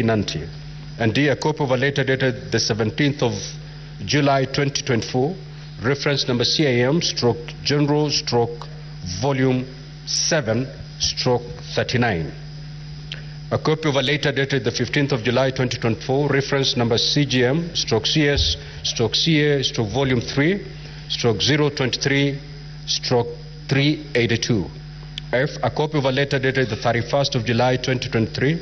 Nanti. And D, a copy of a letter dated the 17th of July 2024, reference number CIM stroke general stroke volume 7 stroke 39. A copy of a letter dated the 15th of July 2024, reference number CGM stroke CS stroke CA stroke volume 3 stroke 023 stroke 382. F, a copy of a letter dated the 31st of July 2023,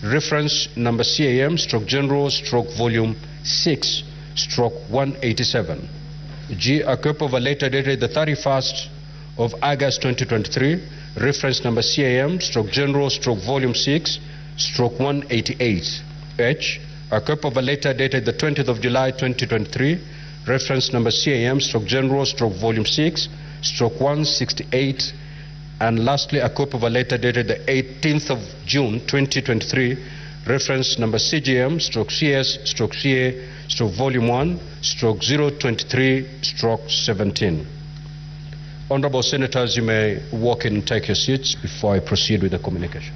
reference number CAM stroke general stroke volume 6 stroke 187. G, a copy of a letter dated the 31st of August 2023, reference number CAM stroke general stroke volume 6 stroke 188. H, a copy of a letter dated the 20th of July 2023, reference number CAM stroke general stroke volume 6 stroke 168. And lastly, a copy of a letter dated the 18th of June 2023, reference number CGM stroke CS stroke CA stroke volume 1 stroke 023 stroke 17. Honorable Senators, you may walk in and take your seats before I proceed with the communication.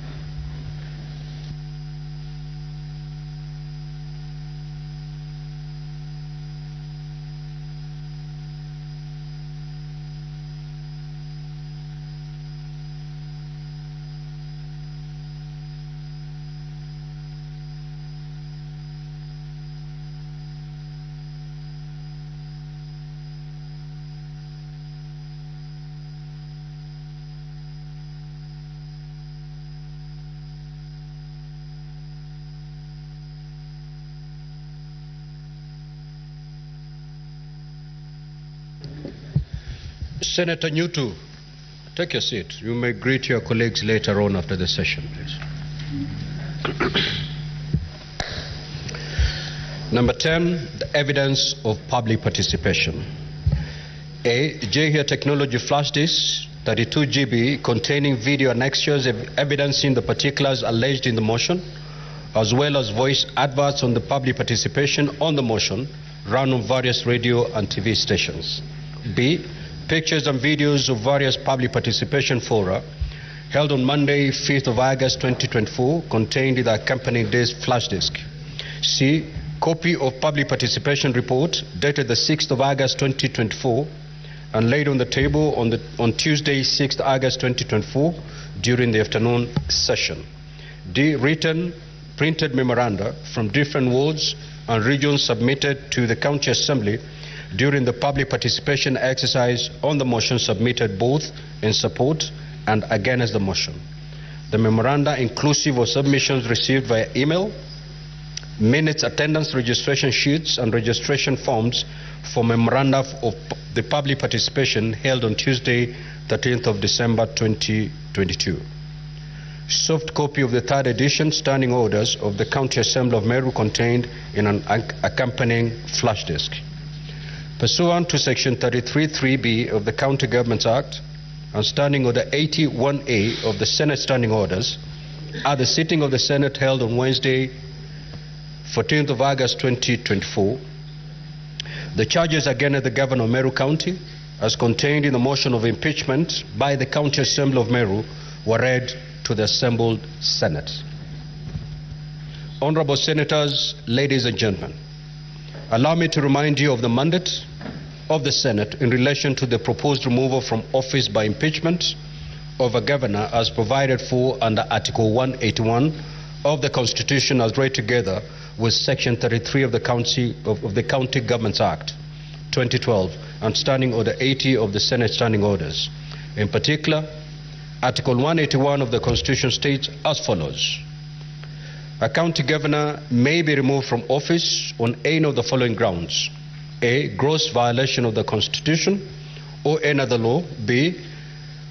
Senator Newtu, take your seat. You may greet your colleagues later on after the session, please. Number 10, the evidence of public participation. A, JHER Technology flash disk, 32 GB, containing video annexures evidencing the particulars alleged in the motion, as well as voice adverts on the public participation on the motion, run on various radio and TV stations. B, pictures and videos of various public participation fora held on Monday, 5th of August 2024, contained in the accompanying flash disk. C, copy of public participation report dated the 6th of August 2024 and laid on the table on Tuesday, 6th August 2024 during the afternoon session. D, written, printed memoranda from different wards and regions submitted to the County Assembly during the public participation exercise on the motion, submitted both in support and against the motion. The memoranda inclusive of submissions received via email, minutes, attendance registration sheets and registration forms for memoranda of the public participation held on Tuesday, 13th of December 2022. Soft copy of the third edition standing orders of the County Assembly of Meru contained in an accompanying flash disk. Pursuant to Section 33(3)(b) of the County Governments Act and Standing Order 81A of the Senate Standing Orders, at the sitting of the Senate held on Wednesday, 14th of August 2024, the charges against the Governor of Meru County, as contained in the motion of impeachment by the County Assembly of Meru, were read to the assembled Senate. Honorable Senators, ladies and gentlemen, allow me to remind you of the mandate of the Senate in relation to the proposed removal from office by impeachment of a governor as provided for under Article 181 of the Constitution as read together with Section 33 of the County Governments Act 2012 and Standing Order 80 of the Senate Standing Orders. In particular, Article 181 of the Constitution states as follows: a county governor may be removed from office on any of the following grounds: A, gross violation of the Constitution or any other law; B,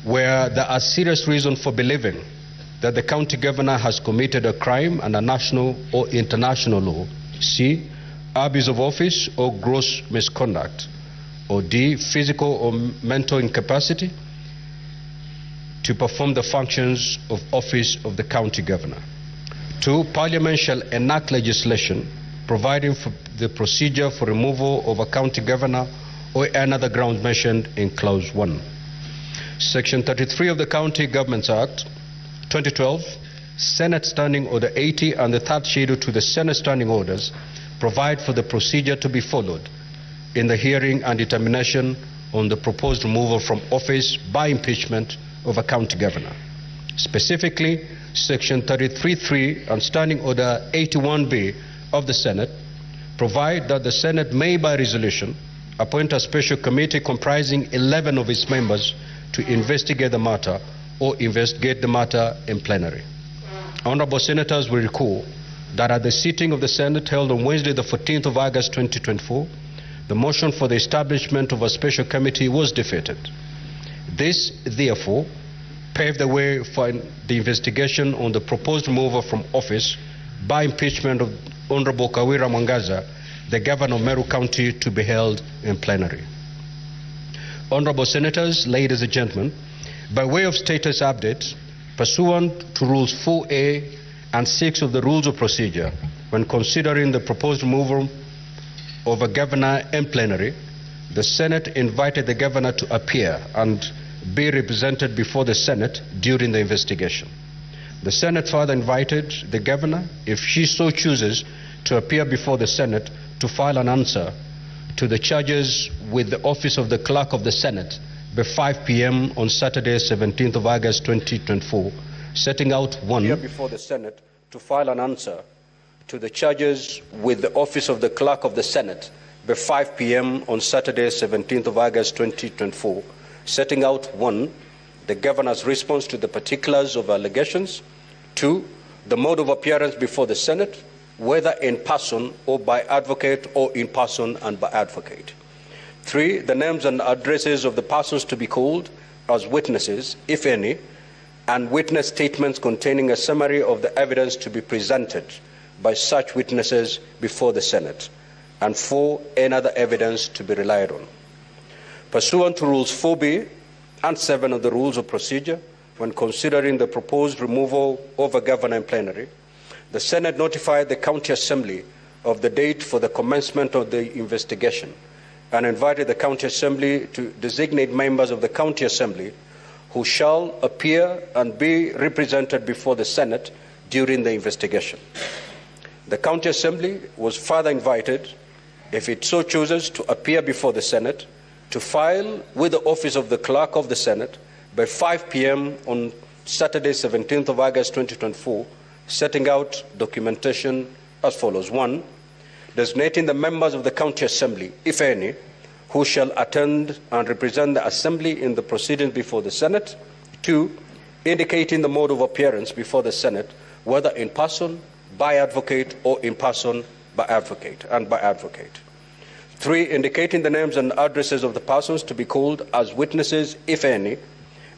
where there are serious reasons for believing that the county governor has committed a crime under national or international law; C, abuse of office or gross misconduct; or D, physical or mental incapacity to perform the functions of office of the county governor. 2, Parliament shall enact legislation providing for the procedure for removal of a county governor or another ground mentioned in Clause 1. Section 33 of the County Governments Act 2012 Senate Standing Order 80 and the third schedule to the Senate Standing Orders provide for the procedure to be followed in the hearing and determination on the proposed removal from office by impeachment of a county governor. Specifically, Section 33(3) and Standing Order 81B of the Senate provide that the Senate may, by resolution, appoint a special committee comprising 11 of its members to investigate the matter or investigate the matter in plenary. Honorable Senators will recall that at the sitting of the Senate held on Wednesday, the 14th of August 2024, the motion for the establishment of a special committee was defeated. This, therefore, paved the way for the investigation on the proposed removal from office by impeachment of Honorable Kawira Mwangaza, the Governor of Meru County, to be held in plenary. Honorable Senators, ladies and gentlemen, by way of status update, pursuant to Rules 4A and 6 of the Rules of Procedure, when considering the proposed removal of a governor in plenary, the Senate invited the governor to appear and be represented before the Senate during the investigation. The Senate further invited the governor, if she so chooses, to appear before the Senate to file an answer to the charges with the Office of the Clerk of the Senate by 5 p.m. on Saturday, 17th of August 2024, setting out one. Appear before the Senate to file an answer to the charges with the Office of the Clerk of the Senate by 5 p.m. on Saturday, 17th of August 2024, setting out 1, the governor's response to the particulars of allegations, 2, the mode of appearance before the Senate, whether in person or by advocate or in person and by advocate, 3, the names and addresses of the persons to be called as witnesses, if any, and witness statements containing a summary of the evidence to be presented by such witnesses before the Senate, and 4, any other evidence to be relied on. Pursuant to Rules 4B and 7 of the Rules of Procedure, when considering the proposed removal of a governor in plenary, the Senate notified the County Assembly of the date for the commencement of the investigation and invited the County Assembly to designate members of the County Assembly who shall appear and be represented before the Senate during the investigation. The County Assembly was further invited, if it so chooses, to appear before the Senate to file with the Office of the Clerk of the Senate by 5 p.m. on Saturday, 17th of August 2024, setting out documentation as follows. 1, designating the members of the County Assembly, if any, who shall attend and represent the Assembly in the proceedings before the Senate. 2, indicating the mode of appearance before the Senate, whether in person, by advocate, or in person, by advocate, and by advocate. 3, indicating the names and addresses of the persons to be called as witnesses, if any,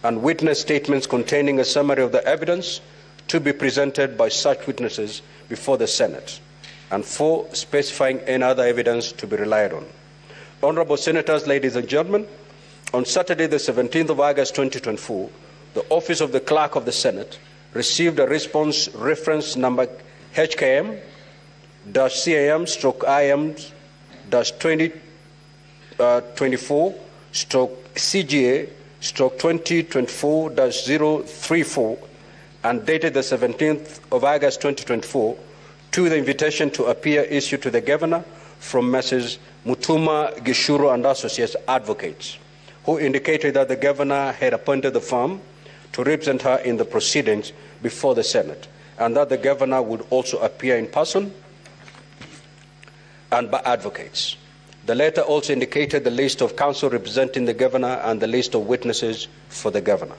and witness statements containing a summary of the evidence to be presented by such witnesses before the Senate, and 4, specifying any other evidence to be relied on. Honorable Senators, ladies and gentlemen, on Saturday, the 17th of August 2024, the Office of the Clerk of the Senate received a response reference number HKM-CAM-2024/CGA/2024-034 and dated the 17th of August 2024 to the invitation to appear issued to the Governor from Messrs. Mutuma Gishuru and Associates Advocates, who indicated that the Governor had appointed the firm to represent her in the proceedings before the Senate, and that the Governor would also appear in person and by advocates. The letter also indicated the list of counsel representing the Governor and the list of witnesses for the Governor.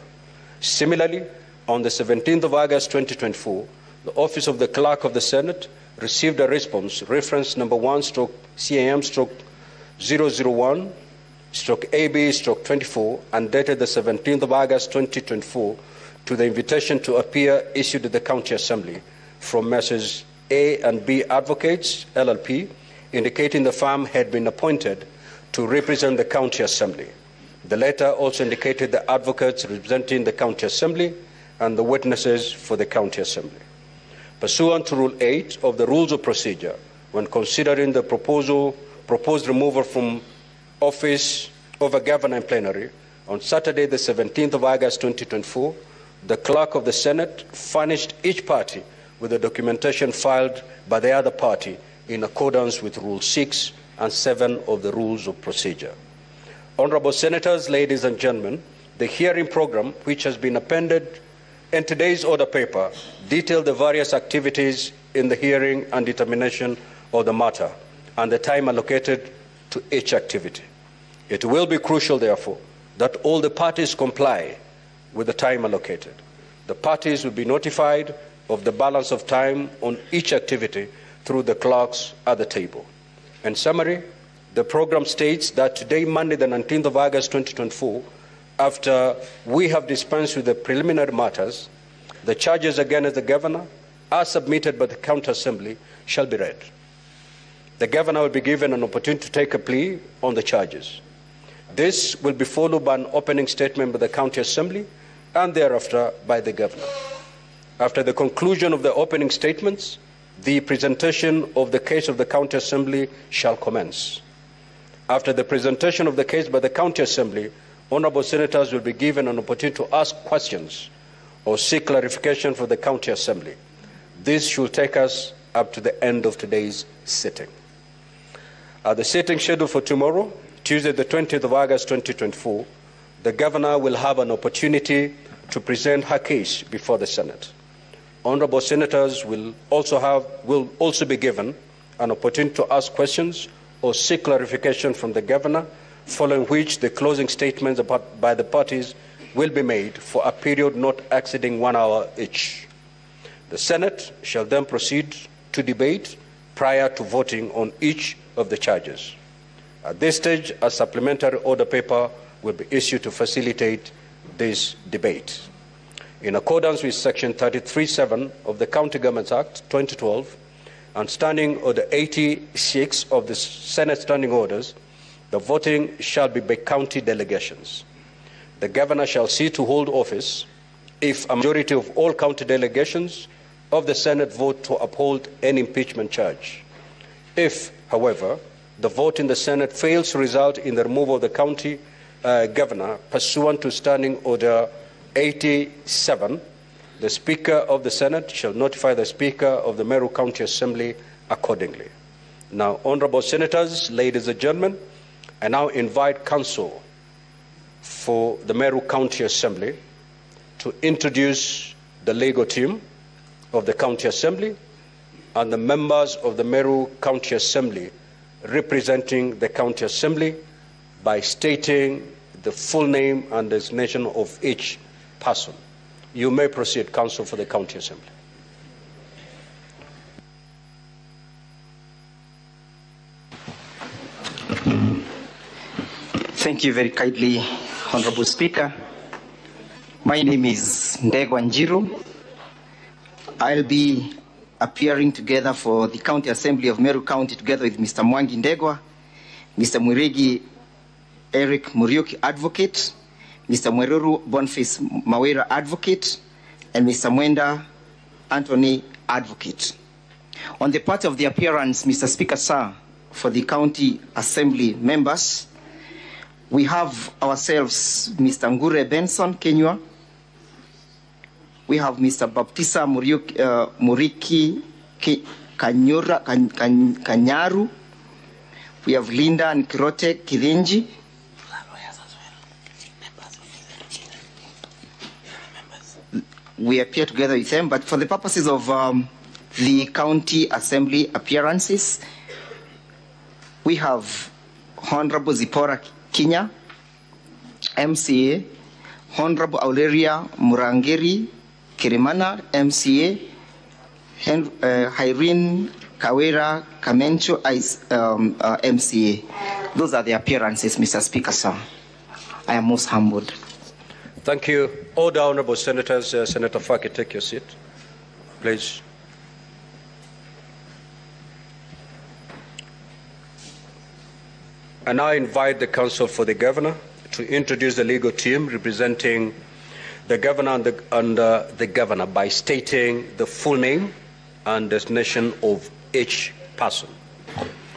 Similarly, on the 17th of August 2024, the Office of the Clerk of the Senate received a response, reference number 1/CAM/001/AB/24, and dated the 17th of August 2024 to the invitation to appear issued to the County Assembly from Messrs. A and B Advocates, LLP, indicating the firm had been appointed to represent the County Assembly. The letter also indicated the advocates representing the County Assembly and the witnesses for the County Assembly. Pursuant to Rule 8 of the Rules of Procedure, when considering the proposed removal from office of a governor in plenary, on Saturday, the 17th of August 2024, the clerk of the Senate furnished each party with the documentation filed by the other party in accordance with Rule 6 and 7 of the Rules of Procedure. Honorable Senators, ladies and gentlemen, the hearing program, which has been appended in today's order paper, detailed the various activities in the hearing and determination of the matter and the time allocated to each activity. It will be crucial, therefore, that all the parties comply with the time allocated. The parties will be notified of the balance of time on each activity through the clerks at the table. In summary, the program states that today, Monday, the 19th of August 2024, after we have dispensed with the preliminary matters, the charges against the governor, as submitted by the County Assembly, shall be read. The governor will be given an opportunity to take a plea on the charges. This will be followed by an opening statement by the County Assembly and thereafter by the governor. After the conclusion of the opening statements, the presentation of the case of the County Assembly shall commence. After the presentation of the case by the County Assembly, honorable senators will be given an opportunity to ask questions or seek clarification from the County Assembly. This should take us up to the end of today's sitting. The sitting scheduled for tomorrow, Tuesday the 20th of August 2024, the governor will have an opportunity to present her case before the Senate. Honorable senators will also be given an opportunity to ask questions or seek clarification from the governor, following which the closing statements by the parties will be made for a period not exceeding 1 hour each. The Senate shall then proceed to debate prior to voting on each of the charges. At this stage, a supplementary order paper will be issued to facilitate this debate. In accordance with Section 33(7) of the County Governments Act 2012 and Standing Order 86 of the Senate Standing Orders, the voting shall be by county delegations. The governor shall cease to hold office if a majority of all county delegations of the Senate vote to uphold any impeachment charge. If, however, the vote in the Senate fails to result in the removal of the county governor pursuant to Standing Order 87, the Speaker of the Senate shall notify the Speaker of the Meru County Assembly accordingly. Now, honorable senators, ladies and gentlemen, I now invite counsel for the Meru County Assembly to introduce the legal team of the County Assembly and the members of the Meru County Assembly representing the County Assembly by stating the full name and designation of each person. You may proceed, counsel for the County Assembly. Thank you very kindly, Honorable Speaker. My name is Ndegwa Njiru. I'll be appearing together for the County Assembly of Meru County together with Mr. Mwangi Ndegwa, Mr. Mwirigi Eric Muriuki, Advocate, Mr. Mweruru Boniface Mawera, Advocate, and Mr. Mwenda Anthony, Advocate. On the part of the appearance, Mr. Speaker, sir, for the County Assembly members, we have ourselves Mr. Ngure Benson Kenywa. We have Mr. Baptista Muriki Kanyaru. We have Linda Nkirote Kirinji. We appear together with them, but for the purposes of the County Assembly appearances, we have Honorable Zipora Kinya, MCA, Honorable Aurelia Murangeri Kirimana, MCA, Irene Kawera Kamencho, MCA. Those are the appearances, Mr. Speaker, sir. I am most humbled. Thank you. All the honorable senators, Senator Faki, take your seat, please. I now invite the counsel for the governor to introduce the legal team representing the governor and the governor by stating the full name and designation of each person.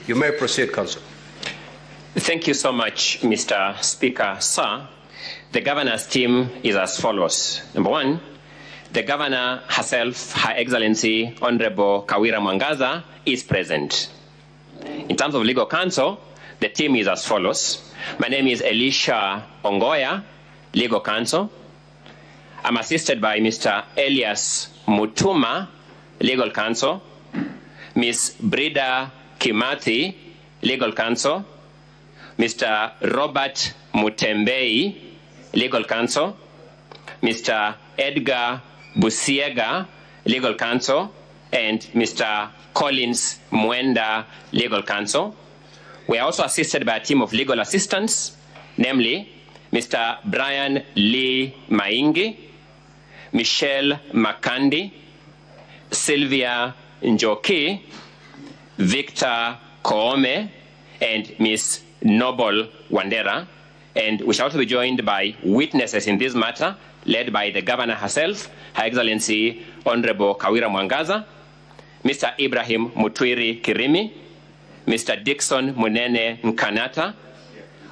You may proceed, counsel. Thank you so much, Mr. Speaker. Sir, the governor's team is as follows. Number one, the Governor herself, Her Excellency Honorable Kawira Mwangaza, is present. In terms of legal counsel, the team is as follows. My name is Elisha Ongoya, legal counsel. I'm assisted by Mr. Elias Mutuma, legal counsel, Ms. Brida Kimathi, legal counsel, Mr. Robert Mutembei, legal counsel, Mr. Edgar Busiega, legal counsel, and Mr. Collins Mwenda, legal counsel. We are also assisted by a team of legal assistants, namely Mr. Brian Lee Maingi, Michelle Makandi, Sylvia Njoki, Victor Koome, and Ms. Noble Wandera. And we shall also be joined by witnesses in this matter, led by the Governor herself, Her Excellency Honorable Kawira Mwangaza, Mr. Ibrahim Mutwiri Kirimi, Mr. Dixon Munene Nkanata,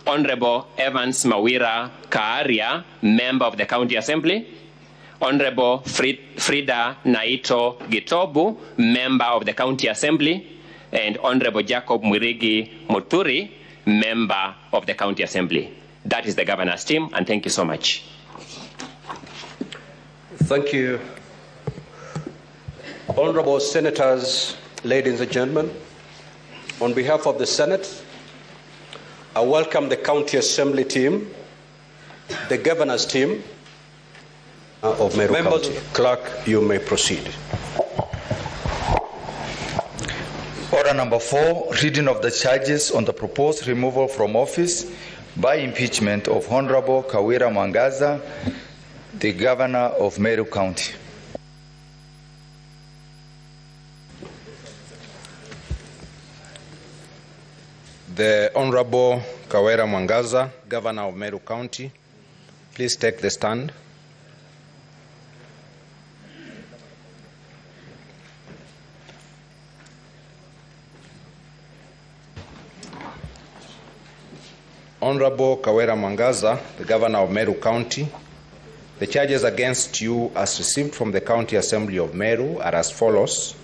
Honorable Evans Mawira Kaaria, Member of the County Assembly, Honorable Frida Naito Gitobu, Member of the County Assembly, and Honorable Jacob Mwirigi Muturi, Member of the County Assembly. That is the Governor's team, and thank you so much. Thank you. Honorable Senators, ladies and gentlemen, on behalf of the Senate, I welcome the County Assembly team, the Governor's team of Meru County. Clerk, you may proceed. Order number 4, reading of the charges on the proposed removal from office by impeachment of Honorable Kawira Mwangaza, the Governor of Meru County. The Honorable Kawira Mwangaza, Governor of Meru County, please take the stand. Honorable Kawira Mwangaza, the Governor of Meru County, the charges against you as received from the County Assembly of Meru are as follows.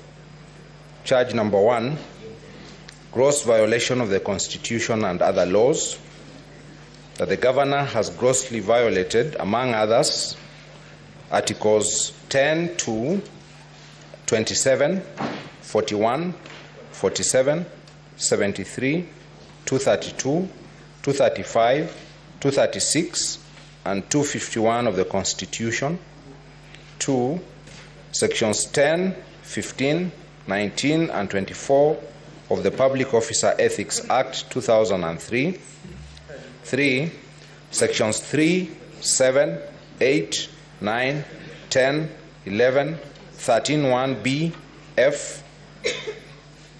Charge number 1, gross violation of the Constitution and other laws, that the Governor has grossly violated, among others, Articles 10 to 27, 41, 47, 73, 232, 235, 236, and 251 of the Constitution. 2. Sections 10, 15, 19, and 24 of the Public Officer Ethics Act 2003. 3. Sections 3, 7, 8, 9, 10, 11, 13, 1B, F,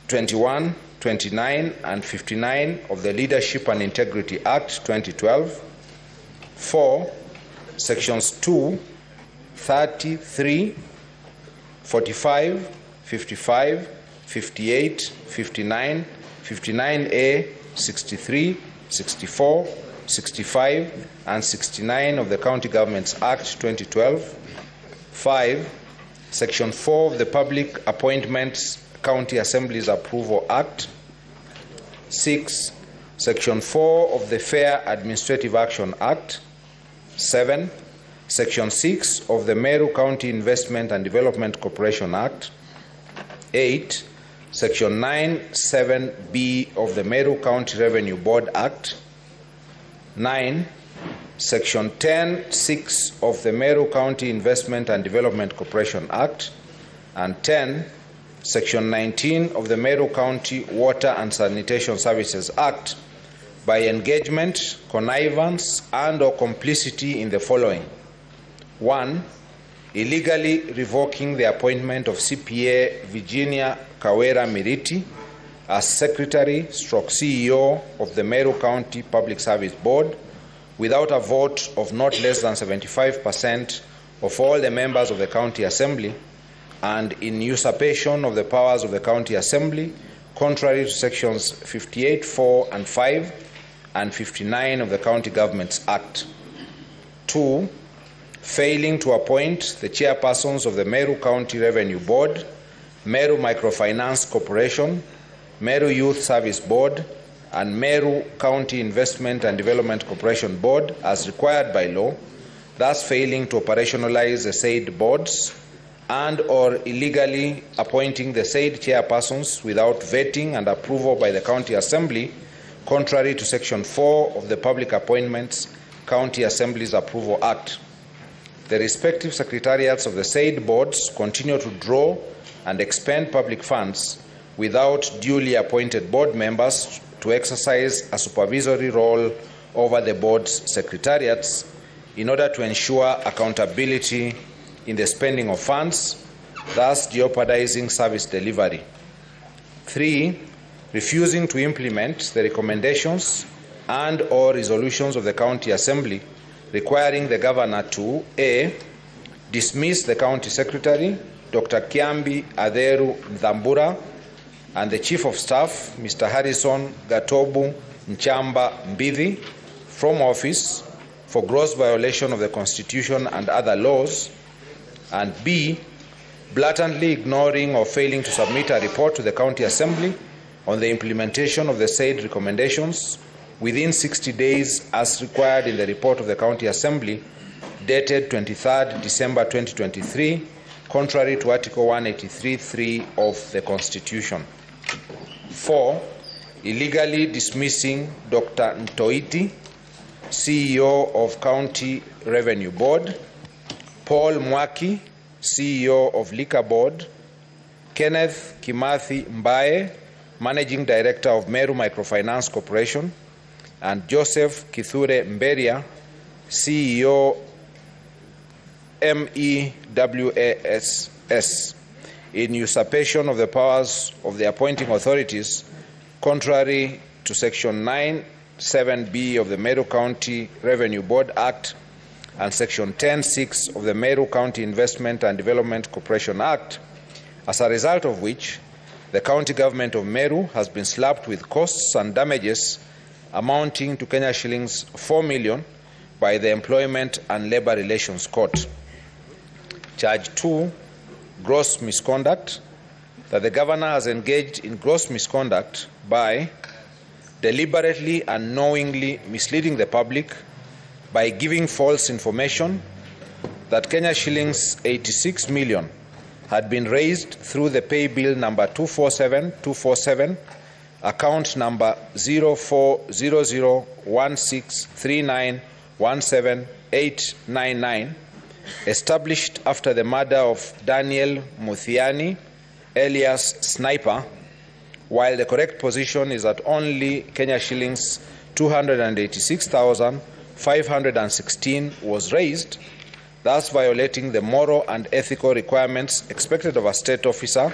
21, 29, and 59 of the Leadership and Integrity Act 2012. 4. Sections 2, 33, 45, 55, 58, 59, 59A, 63, 64, 65, and 69 of the County Governments Act 2012. 5. Section 4 of the Public Appointments County Assemblies Approval Act. 6. Section 4 of the Fair Administrative Action Act. 7. Section 6 of the Meru County Investment and Development Corporation Act. 8. Section 9(7)(b) of the Meru County Revenue Board Act. 9. Section 10(6) of the Meru County Investment and Development Corporation Act. And 10. Section 19 of the Meru County Water and Sanitation Services Act by engagement, connivance, and/or complicity in the following. 1. Illegally revoking the appointment of CPA Virginia Kawera Miriti as Secretary/CEO of the Meru County Public Service Board without a vote of not less than 75% of all the members of the County Assembly, and in usurpation of the powers of the County Assembly, contrary to sections 58(4) and 5 and 59 of the County Governments Act. 2. failing to appoint the chairpersons of the Meru County Revenue Board, Meru Microfinance Corporation, Meru Youth Service Board, and Meru County Investment and Development Corporation Board as required by law, thus failing to operationalize the said boards, and or illegally appointing the said chairpersons without vetting and approval by the County Assembly, contrary to Section 4 of the Public Appointments County Assemblies Approval Act. The respective secretariats of the said boards continue to draw and expend public funds without duly appointed board members to exercise a supervisory role over the board's secretariats in order to ensure accountability in the spending of funds, thus jeopardizing service delivery. 3, refusing to implement the recommendations and or resolutions of the County Assembly requiring the Governor to A, dismiss the County Secretary, Dr. Kiambi Atheru Mthambura, and the Chief of Staff, Mr. Harrison Gatobu Nchamba Mbithi, from office for gross violation of the Constitution and other laws, and B, blatantly ignoring or failing to submit a report to the County Assembly on the implementation of the said recommendations within 60 days as required in the report of the County Assembly dated 23rd December 2023, contrary to Article 183(3) of the Constitution. 4, illegally dismissing Dr. Ntoiti, CEO of County Revenue Board, Paul Mwaki, CEO of Liquor Board, Kenneth Kimathi Mbae, Managing Director of Meru Microfinance Corporation, and Joseph Kithure Mberia, CEO MEWASS, in usurpation of the powers of the appointing authorities, contrary to Section 9(7)(b) of the Meru County Revenue Board Act and Section 10(6) of the Meru County Investment and Development Corporation Act, as a result of which the county government of Meru has been slapped with costs and damages amounting to Kenya shillings 4 million by the Employment and Labour Relations Court. Charge 2, gross misconduct, that the Governor has engaged in gross misconduct by deliberately and knowingly misleading the public by giving false information that Kenya shillings 86 million had been raised through the pay bill number 247247, account number 040016391789, established after the murder of Daniel Muthiani, alias Sniper, while the correct position is that only Kenya shillings 286,516 was raised, thus violating the moral and ethical requirements expected of a state officer,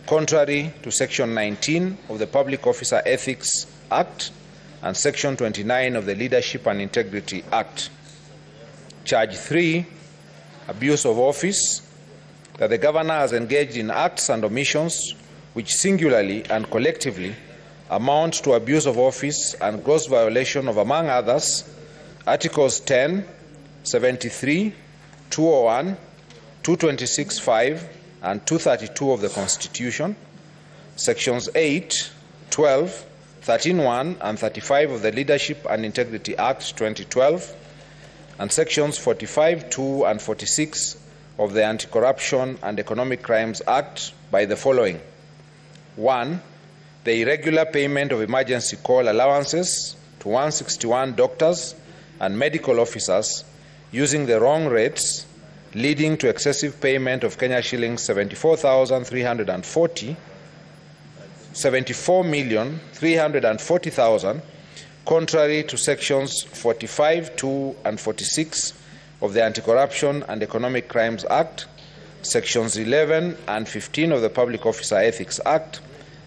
contrary to Section 19 of the Public Officer Ethics Act and Section 29 of the Leadership and Integrity Act. Charge 3, abuse of office, that the Governor has engaged in acts and omissions which singularly and collectively amount to abuse of office and gross violation of, among others, Articles 10, 73, 201, 226(5), and 232 of the Constitution, Sections 8, 12, 13(1), and 35 of the Leadership and Integrity Act 2012, and Sections 45(2) and 46 of the Anti-Corruption and Economic Crimes Act by the following: 1. The irregular payment of emergency call allowances to 161 doctors and medical officers using the wrong rates, leading to excessive payment of Kenya shillings 74,340,000, contrary to Sections 45(2) and 46 of the Anti-Corruption and Economic Crimes Act, Sections 11 and 15 of the Public Officer Ethics Act,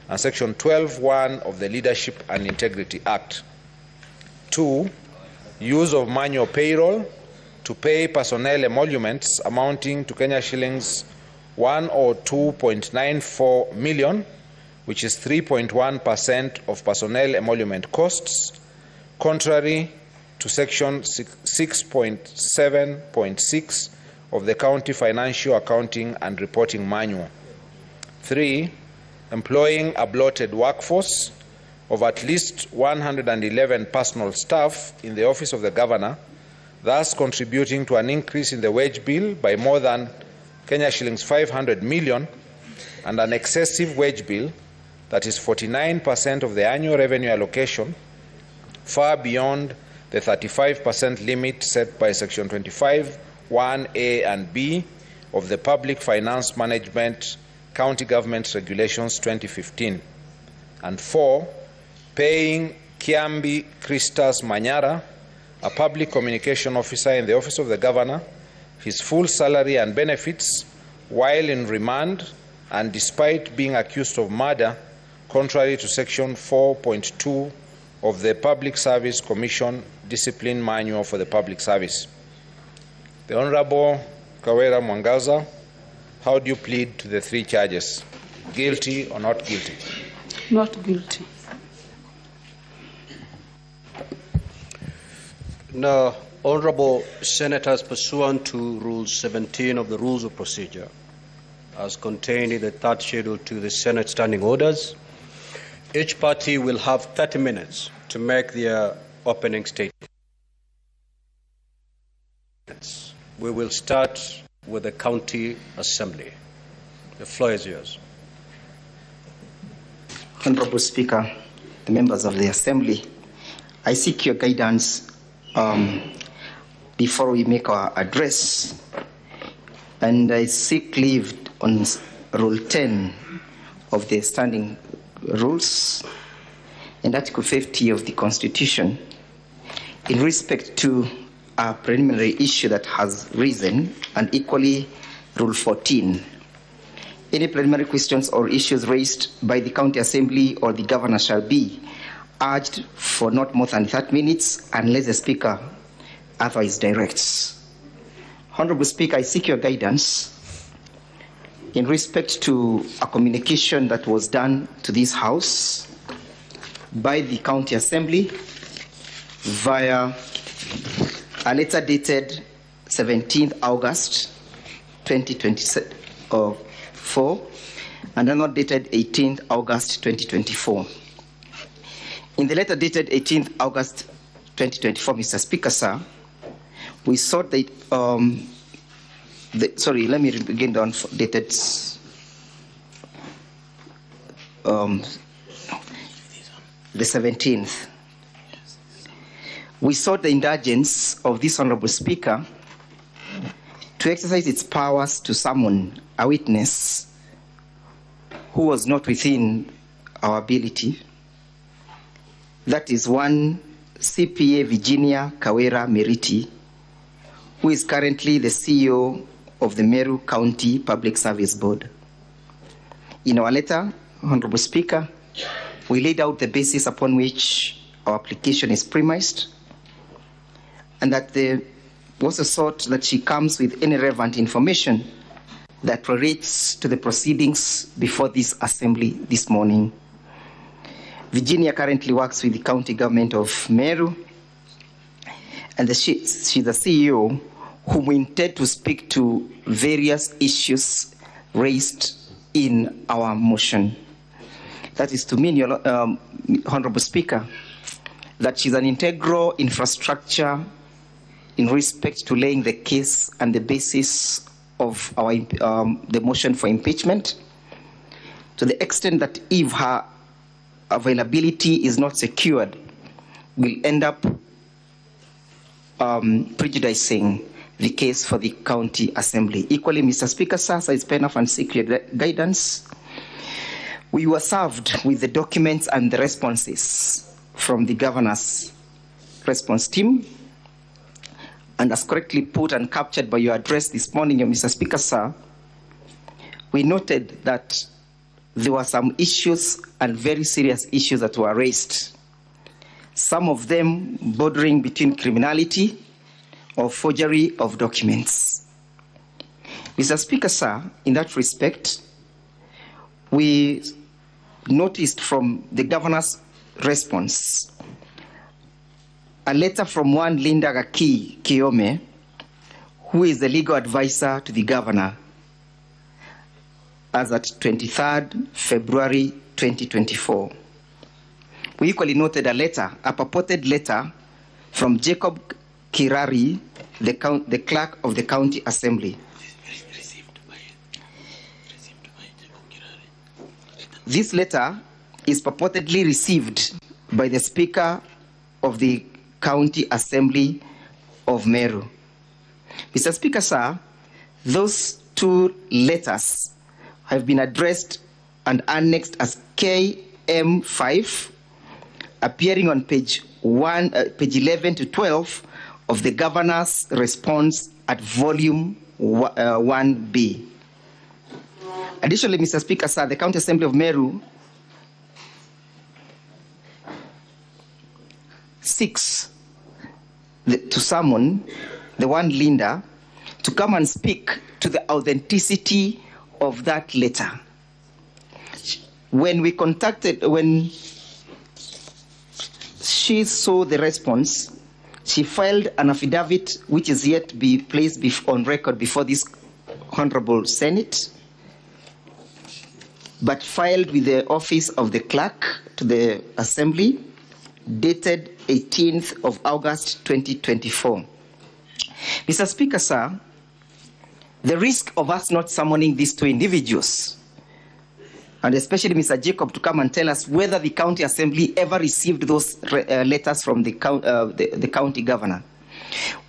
and Section 12(1) of the Leadership and Integrity Act. 2. Use of manual payroll to pay personnel emoluments amounting to Kenya shillings 102.94 million, which is 3.1% of personnel emolument costs, contrary to Section 6.7.6 of the County Financial Accounting and Reporting Manual. 3. Employing a bloated workforce of at least 111 personal staff in the Office of the Governor, thus contributing to an increase in the wage bill by more than Kenya shillings 500 million and an excessive wage bill that is 49% of the annual revenue allocation, far beyond the 35% limit set by Section 25(1)(a) and (b) of the Public Finance Management County Government Regulations 2015. And 4, paying Kiambi Christas Manyara, a public communication officer in the Office of the Governor, his full salary and benefits while in remand and despite being accused of murder, contrary to Section 4.2 of the Public Service Commission Discipline Manual for the Public Service. The Honorable Kawira Mwangaza, how do you plead to the 3 charges? Guilty or not guilty? Not guilty. Now, Honorable Senators, pursuant to Rule 17 of the Rules of Procedure, as contained in the 3rd schedule to the Senate Standing Orders, each party will have 30 minutes to make their opening statement. We will start with the County Assembly. The floor is yours. Honorable Speaker, the members of the Assembly, I seek your guidance before we make our address, and I seek leave on Rule 10 of the Standing Rules and Article 50 of the Constitution in respect to a preliminary issue that has risen, and equally Rule 14. Any preliminary questions or issues raised by the County Assembly or the Governor shall be urged for not more than 30 minutes unless the Speaker otherwise directs. Honorable Speaker, I seek your guidance in respect to a communication that was done to this House by the County Assembly via a letter dated 17th August 2024 and another dated 18th August 2024. In the letter dated 18th August 2024, Mr. Speaker, sir, we sought that, sorry, let me begin down dated the 17th. We sought the indulgence of this Honorable Speaker to exercise its powers to summon a witness who was not within our ability. That is one CPA Virginia Kawira Meriti, who is currently the CEO of the Meru County Public Service Board. In our letter, Honorable Speaker, we laid out the basis upon which our application is premised, and that there was a sought that she comes with any relevant information that relates to the proceedings before this Assembly this morning. Virginia currently works with the county government of Meru, and she's the CEO whom we intend to speak to various issues raised in our motion. That is to mean, Honorable Speaker, that she's an integral infrastructure in respect to laying the case and the basis of our the motion for impeachment, to the extent that if her availability is not secured, will end up prejudicing the case for the County Assembly. Equally, Mr. Speaker, sir, I spend enough and seek your guidance. We were served with the documents and the responses from the Governor's response team, and as correctly put and captured by your address this morning, Mr. Speaker, sir, we noted that there were some issues and very serious issues that were raised, some of them bordering between criminality or forgery of documents. Mr. Speaker, sir, in that respect, we noticed from the Governor's response a letter from one Linda Gaki Kiome, who is the legal advisor to the governor, as at 23rd February 2024. We equally noted a purported letter from Jacob Kirari, the clerk of the county assembly. This letter is purportedly received by the Speaker of the County Assembly of Meru. Mr. Speaker, sir, those two letters have been addressed and annexed as KM5, appearing on page 11 to 12 of the Governor's response at volume 1B. Additionally, Mr. Speaker, sir, the County Assembly of Meru seeks to summon the one Linda to come and speak to the authenticity of that letter. When she saw the response, she filed an affidavit which is yet to be placed on record before this Honorable Senate, but filed with the office of the clerk to the Assembly, dated 18th of August 2024. Mr. Speaker, sir, the risk of us not summoning these two individuals, and especially Mr. Jacob, to come and tell us whether the County Assembly ever received those letters from the county governor,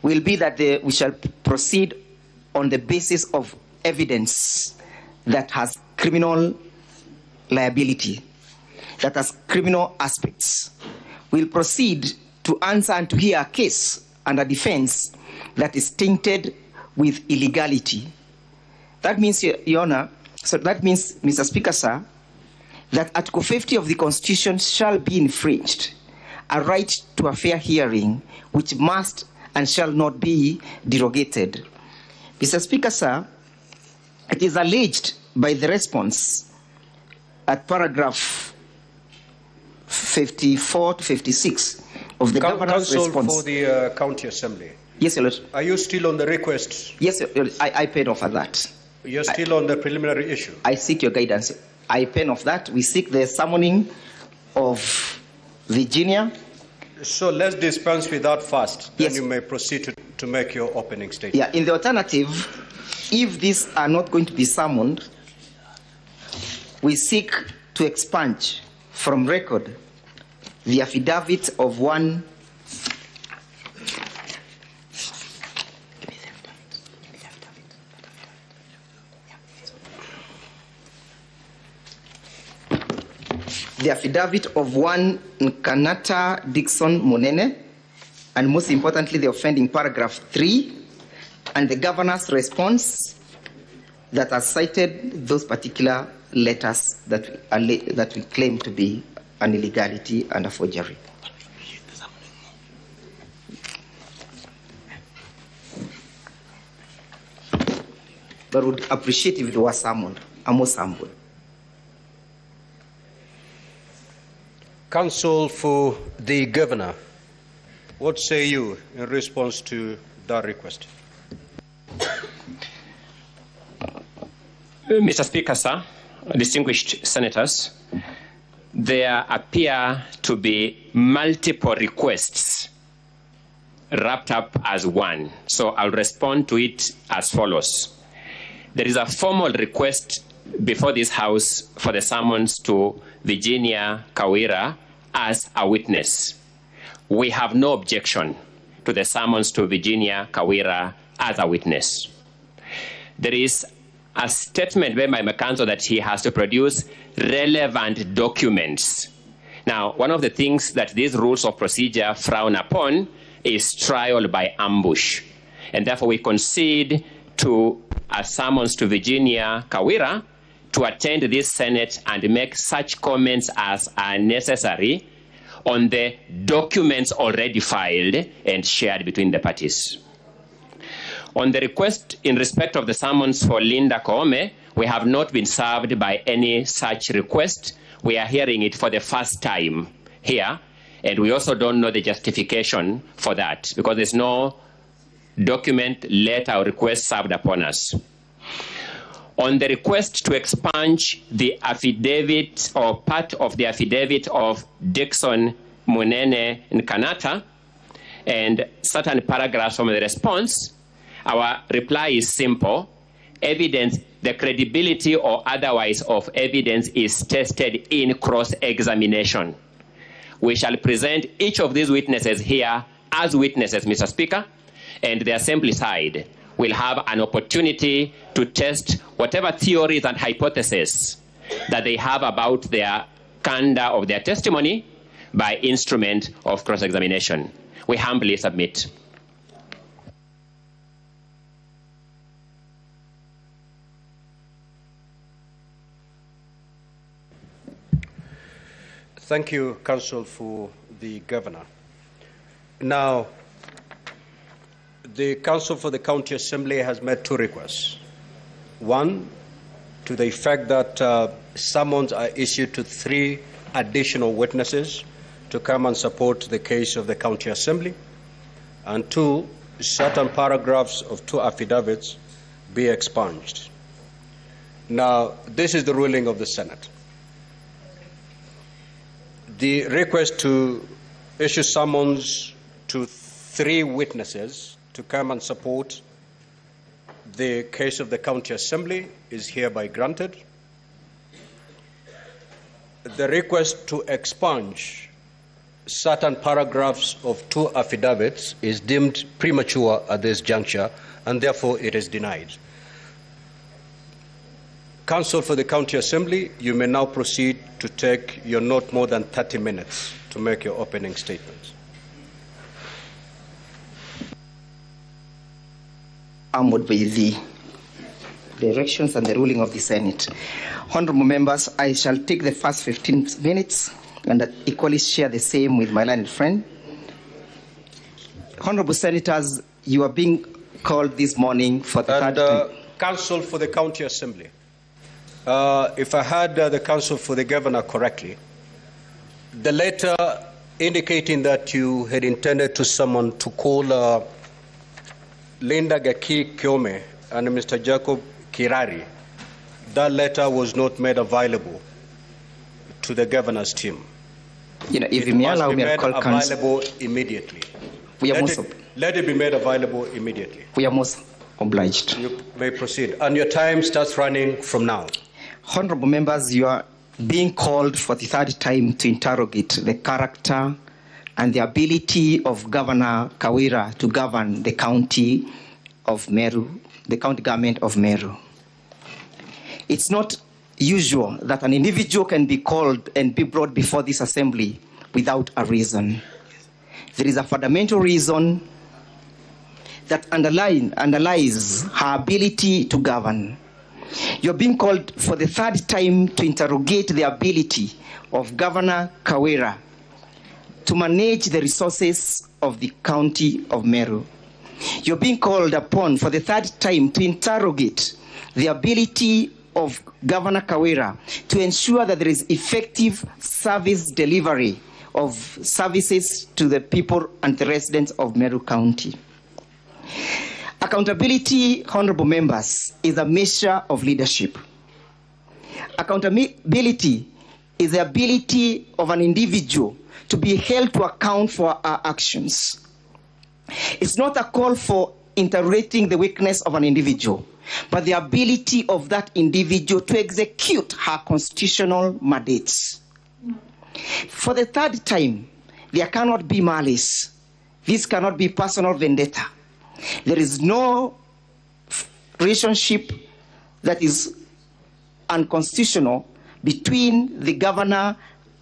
will be that we shall proceed on the basis of evidence that has criminal liability, that has criminal aspects. We'll proceed to answer and to hear a case and a defense that is tainted with illegality. That means, Your Honor, so that means, Mr. Speaker, sir, that Article 50 of the Constitution shall be infringed, a right to a fair hearing, which must and shall not be derogated. Mr. Speaker, sir, it is alleged by the response at paragraph 54 to 56 of the governor's response. For the County Assembly. Yes, Your Lord. Are you still on the request? Yes, I paid off at that. You're still on the preliminary issue? I seek your guidance. I paid off that. We seek the summoning of Virginia. So let's dispense with that first. Then Yes. you may proceed to make your opening statement. Yeah, in the alternative, if these are not going to be summoned, we seek to expunge from record the affidavit of one Nkanata Dixon Monene, and most importantly, the offending paragraph 3, and the governor's response that has cited those particular letters that we claim to be an illegality and a forgery. But would appreciate if they were summoned, more summoned. Counsel for the Governor, what say you in response to that request? Mr. Speaker, sir, distinguished senators, there appear to be multiple requests wrapped up as one. So I'll respond to it as follows. There is a formal request before this House for the summons to Virginia Kawira as a witness. We have no objection to the summons to Virginia Kawira as a witness. There is a statement made by McCansell that he has to produce relevant documents. Now, one of the things that these rules of procedure frown upon is trial by ambush. And therefore, we concede to a summons to Virginia Kawira to attend this Senate and make such comments as are necessary on the documents already filed and shared between the parties. On the request in respect of the summons for Linda Koome, we have not been served by any such request. We are hearing it for the first time here, And we also don't know the justification for that because there's no document, letter, or request served upon us. On the request to expunge the affidavit or part of the affidavit of Dixon, Munene, and Kanata, and certain paragraphs from the response, our reply is simple. Evidence, the credibility or otherwise of evidence is tested in cross-examination. We shall present each of these witnesses here as witnesses, Mr. Speaker, and the Assembly side will have an opportunity to test whatever theories and hypotheses that they have about their candor of their testimony by instrument of cross-examination. We humbly submit. Thank you, Counsel, for the Governor. Now, the Counsel for the County Assembly has made two requests. One, to the effect that summons are issued to 3 additional witnesses to come and support the case of the County Assembly. And 2, certain paragraphs of 2 affidavits be expunged. Now, this is the ruling of the Senate. The request to issue summons to 3 witnesses to come and support the case of the County Assembly is hereby granted. The request to expunge certain paragraphs of 2 affidavits is deemed premature at this juncture, and therefore it is denied. Counsel for the County Assembly, you may now proceed to take your not more than 30 minutes to make your opening statements. Armed by the directions and the ruling of the Senate. Honorable members, I shall take the first 15 minutes and equally share the same with my learned friend. Honorable Senators, you are being called this morning for the third time. Counsel for the County Assembly. If I heard the Counsel for the Governor correctly, the letter indicating that you had intended to summon to call Linda Gaki Kiome and Mr. Jacob Kirari, that letter was not made available to the Governor's team. You know, if you may allow me to call available immediately. Let it be made available immediately. We are most obliged. You may proceed. And your time starts running from now. Honorable members, you are being called for the third time to interrogate the character and the ability of Governor Kawira to govern the county of Meru, the county government of Meru. It's not usual that an individual can be called and be brought before this assembly without a reason. There is a fundamental reason that underlies her ability to govern. You're being called for the third time to interrogate the ability of Governor Kawira to manage the resources of the county of Meru. You're being called upon for the third time to interrogate the ability of Governor Kawira to ensure that there is effective service delivery of services to the people and the residents of Meru County. Accountability, honorable members, is a measure of leadership. Accountability is the ability of an individual to be held to account for our actions. It's not a call for interrogating the weakness of an individual, but the ability of that individual to execute her constitutional mandates. For the third time, there cannot be malice. This cannot be personal vendetta. There is no relationship that is unconstitutional between the governor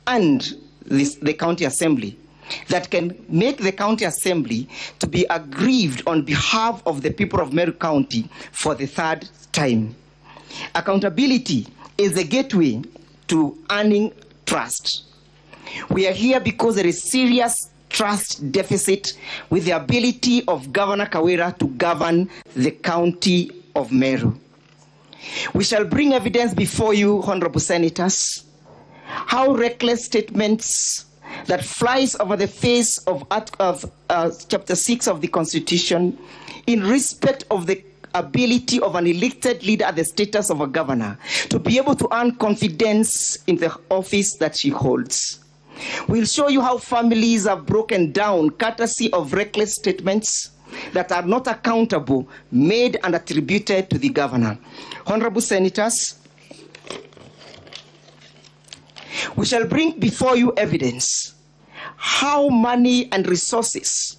and the county assembly that can make the county assembly to be aggrieved on behalf of the people of Meru County for the third time. Accountability is the gateway to earning trust. We are here because there is serious trust deficit with the ability of Governor Kawira to govern the county of Meru. We shall bring evidence before you, honorable senators, how reckless statements that flies over the face of Chapter 6 of the Constitution in respect of the ability of an elected leader at the status of a governor to be able to earn confidence in the office that she holds. We'll show you how families are broken down courtesy of reckless statements that are not accountable, made and attributed to the governor. Honorable Senators, we shall bring before you evidence how money and resources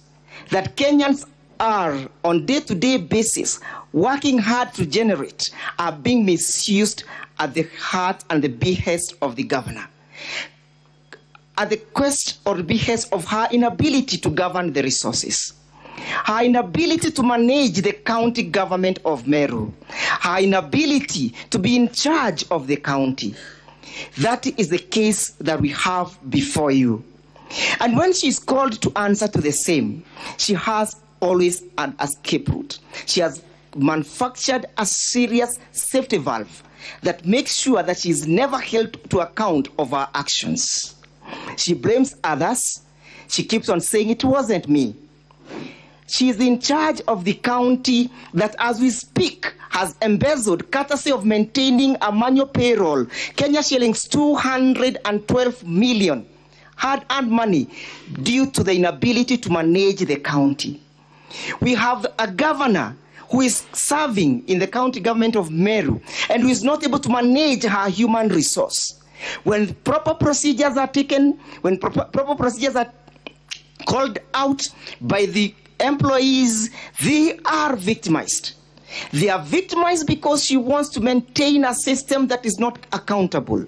that Kenyans are on day-to-day basis working hard to generate are being misused at the heart and the behest of the governor, at the quest or behest of her inability to govern the resources, her inability to manage the county government of Meru, her inability to be in charge of the county. That is the case that we have before you. And when she is called to answer to the same, she has always an escape route. She has manufactured a serious safety valve that makes sure that she is never held to account of her actions. She blames others. She keeps on saying, it wasn't me. She is in charge of the county that, as we speak, has embezzled, courtesy of maintaining a manual payroll, Kenya shillings 212 million, hard-earned money, due to the inability to manage the county. We have a governor who is serving in the county government of Meru and who is not able to manage her human resource. When proper procedures are taken, when proper procedures are called out by the employees, they are victimized. They are victimized because she wants to maintain a system that is not accountable.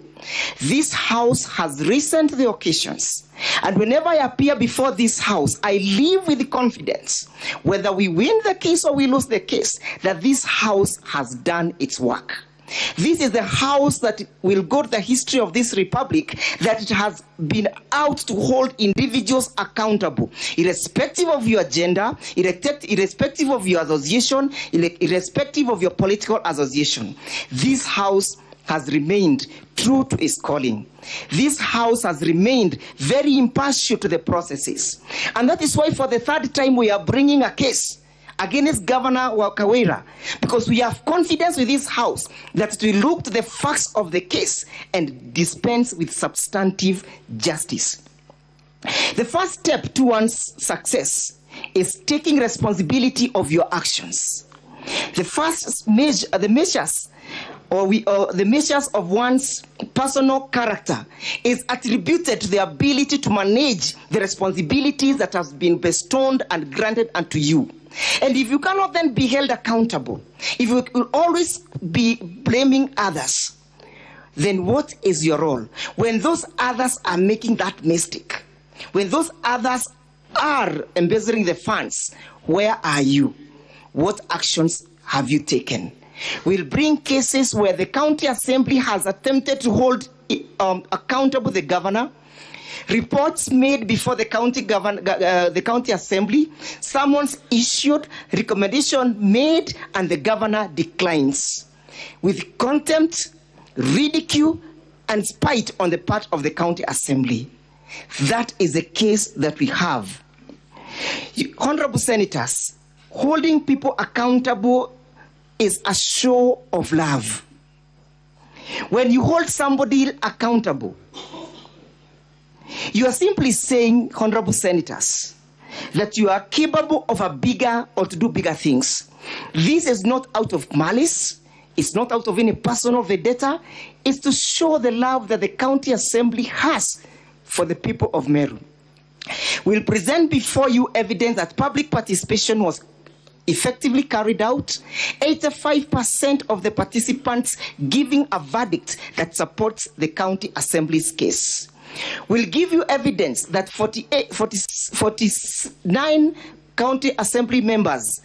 This house has risen to the occasions, and whenever I appear before this house, I live with the confidence, whether we win the case or we lose the case, that this house has done its work. This is the house that will go to the history of this republic, that it has been out to hold individuals accountable, irrespective of your gender, irrespective of your association, irrespective of your political association. This house has remained true to its calling. This house has remained very impartial to the processes. And that is why for the third time we are bringing a case against Governor Kawira, because we have confidence with this house that we look to the facts of the case and dispense with substantive justice. The first step towards success is taking responsibility of your actions. The first measure, the measures of one's personal character is attributed to the ability to manage the responsibilities that have been bestowed and granted unto you. And if you cannot then be held accountable, if you will always be blaming others, then what is your role? When those others are making that mistake, when those others are embezzling the funds, where are you? What actions have you taken? We'll bring cases where the county assembly has attempted to hold accountable the governor, reports made before the county assembly, summons issued, recommendation made, and the governor declines with contempt, ridicule, and spite on the part of the county assembly. That is the case that we have. Honorable Senators, holding people accountable is a show of love. When you hold somebody accountable, you are simply saying, Honorable Senators, that you are capable of a bigger or to do bigger things. This is not out of malice. It's not out of any personal vendetta. It's to show the love that the county assembly has for the people of Meru. We'll present before you evidence that public participation was effectively carried out, 85% of the participants giving a verdict that supports the county assembly's case. We'll give you evidence that 49 county assembly members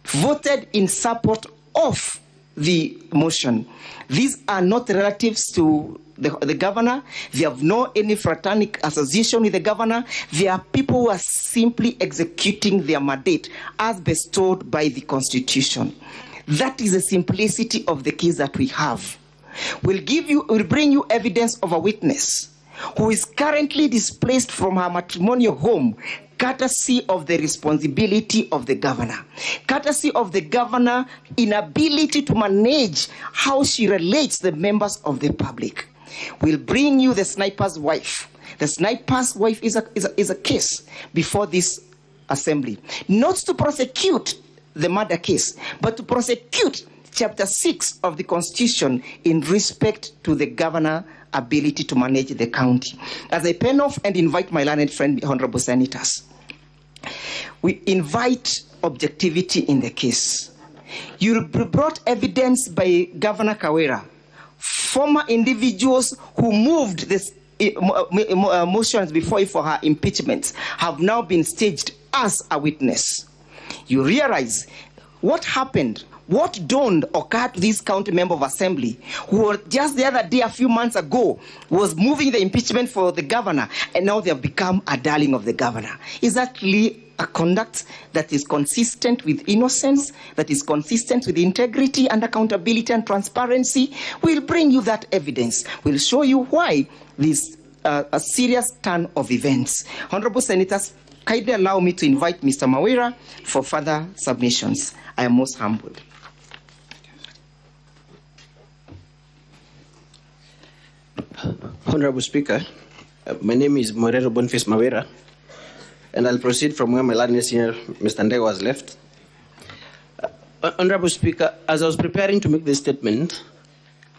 voted in support of the motion. These are not relatives to the governor. They have no any fraternal association with the governor. They are people who are simply executing their mandate as bestowed by the Constitution. That is the simplicity of the case that we have. We'll bring you evidence of a witness who is currently displaced from her matrimonial home, courtesy of the responsibility of the governor, courtesy of the governor inability to manage how she relates the members of the public. We'll bring you the sniper's wife. The sniper's wife is a case before this assembly, not to prosecute the murder case, but to prosecute Chapter 6 of the Constitution in respect to the governor ability to manage the county. As I pen off and invite my learned friend, honorable senators, we invite objectivity in the case. You brought evidence by Governor Kawira, former individuals who moved this motions before you for her impeachment have now been staged as a witness. You realize what happened, what dawned occurred to this county member of assembly who just the other day, a few months ago, was moving the impeachment for the governor, and now they have become a darling of the governor. Is that really a conduct that is consistent with innocence, that is consistent with integrity and accountability and transparency? We'll bring you that evidence. We'll show you why this a serious turn of events. Honorable senators, kindly allow me to invite Mr. Mawira for further submissions. I am most humbled. Honorable Speaker, my name is Morero Boniface Mawira, and I'll proceed from where my learned senior, Mr. Ndego, was left. Honorable Speaker, as I was preparing to make this statement,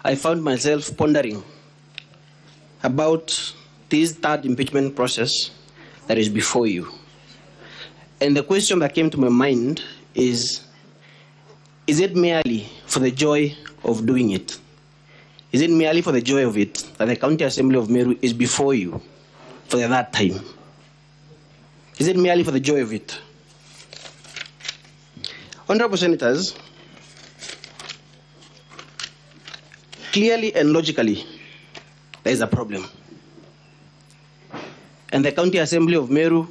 I found myself pondering about this third impeachment process that is before you. And the question that came to my mind is it merely for the joy of doing it? Is it merely for the joy of it that the County Assembly of Meru is before you for the third time? Is it merely for the joy of it? Honorable Senators, clearly and logically, there is a problem. And the County Assembly of Meru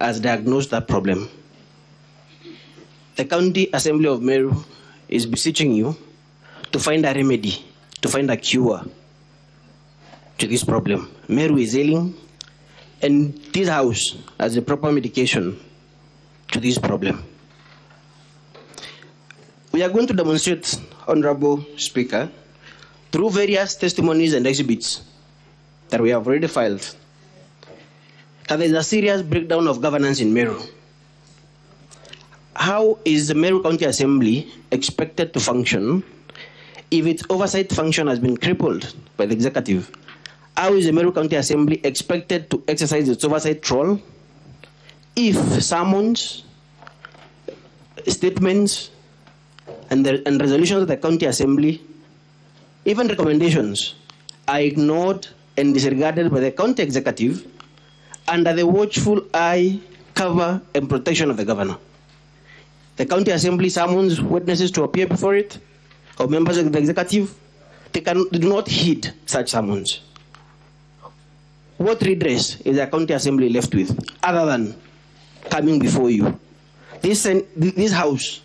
has diagnosed that problem. The County Assembly of Meru is beseeching you to find a remedy, to find a cure to this problem. Meru is ailing, and this house has a proper medication to this problem. We are going to demonstrate, Honorable Speaker, through various testimonies and exhibits that we have already filed, that there is a serious breakdown of governance in Meru. How is the Meru County Assembly expected to function if its oversight function has been crippled by the executive? How is the Meru County Assembly expected to exercise its oversight role if summons, statements, and resolutions of the County Assembly, even recommendations, are ignored and disregarded by the county executive under the watchful eye, cover, and protection of the governor? The County Assembly summons witnesses to appear before it, or members of the executive. They do not heed such summons. What redress is the County Assembly left with, other than coming before you? This house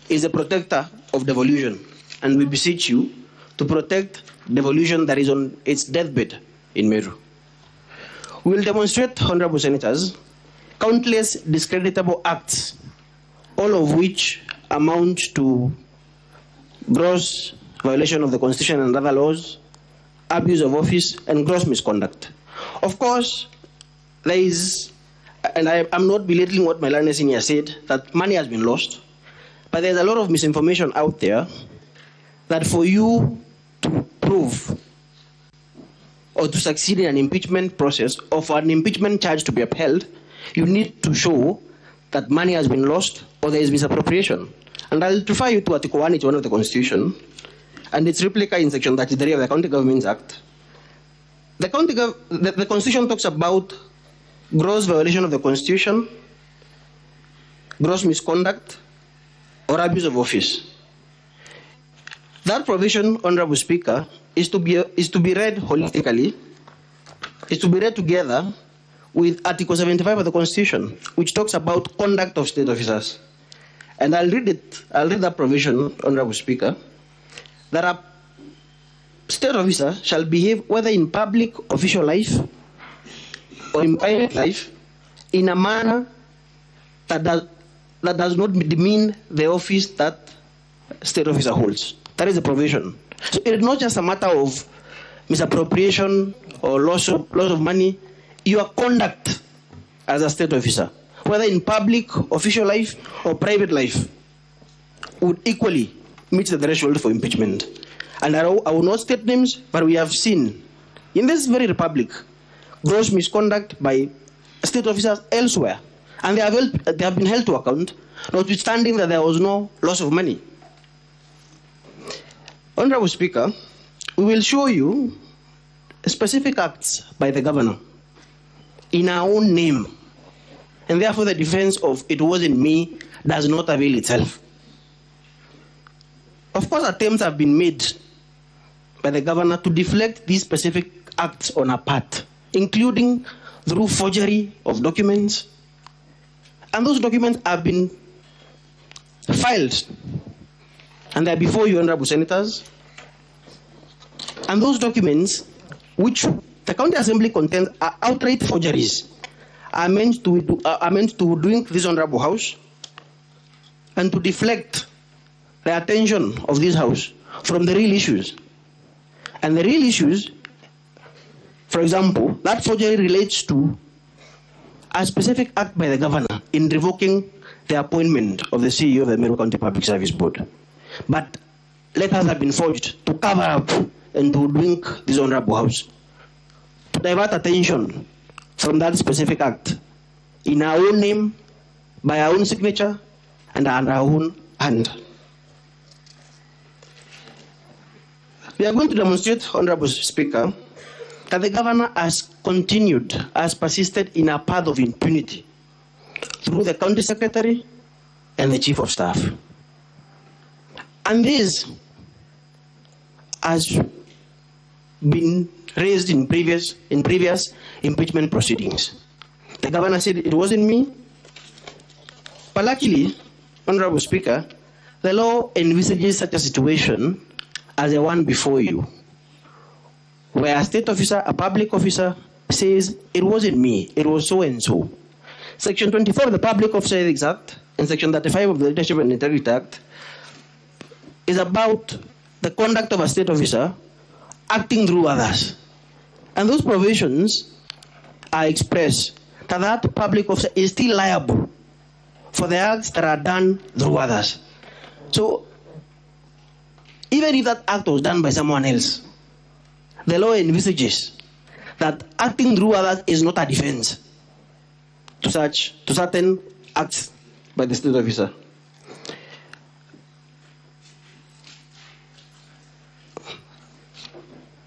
is a protector of devolution, and we beseech you to protect devolution that is on its deathbed in Meru. We will demonstrate, Honorable Senators, countless discreditable acts, all of which amount to gross violation of the Constitution and other laws, abuse of office, and gross misconduct. Of course, there is, and I'm not belittling what my learned senior said, that money has been lost, but there's a lot of misinformation out there that for you to prove or to succeed in an impeachment process or for an impeachment charge to be upheld, you need to show that money has been lost or there is misappropriation. And I'll refer you to Article 181 of the Constitution and its replica in Section 33 of the County Governments Act. The Constitution talks about gross violation of the Constitution, gross misconduct, or abuse of office. That provision, Honorable Speaker, is to be read holistically, is to be read together with Article 75 of the Constitution, which talks about conduct of state officers. And I'll read that provision, Honorable Speaker. There are state officer shall behave whether in public official life or in private life in a manner that does not demean the office that state officer holds. That is the provision. So it's not just a matter of misappropriation or loss of money. Your conduct as a state officer, whether in public official life or private life, would equally meet the threshold for impeachment. And I will not state names, but we have seen in this very republic gross misconduct by state officers elsewhere, and they have been held to account, notwithstanding that there was no loss of money. Honorable Speaker, we will show you specific acts by the governor in our own name, and therefore the defense of "it wasn't me" does not avail itself. Of course, attempts have been made by the governor to deflect these specific acts on our part, including through forgery of documents. And those documents have been filed, and they are before you, Honorable Senators. And those documents, which the County Assembly contains, are outright forgeries, are meant to doing this Honorable House and to deflect the attention of this House from the real issues. And the real issues, for example, that forgery relates to a specific act by the governor in revoking the appointment of the CEO of the Meru County Public Service Board. But letters have been forged to cover up and to drink this Honorable House, to divert attention from that specific act in our own name, by our own signature, and under our own hand. We are going to demonstrate, Honorable Speaker, that the governor has persisted in a path of impunity through the county secretary and the chief of staff. And this has been raised in previous impeachment proceedings. The governor said it wasn't me. But luckily, Honorable Speaker, the law envisages such a situation as the one before you, where a state officer, a public officer, says, it wasn't me, it was so and so. Section 24 of the Public Officer Ethics Act and Section 35 of the Leadership and Integrity Act is about the conduct of a state officer acting through others. And those provisions are expressed that that public officer is still liable for the acts that are done through others. So, even if that act was done by someone else, the law envisages that acting through others is not a defense to certain acts by the state officer.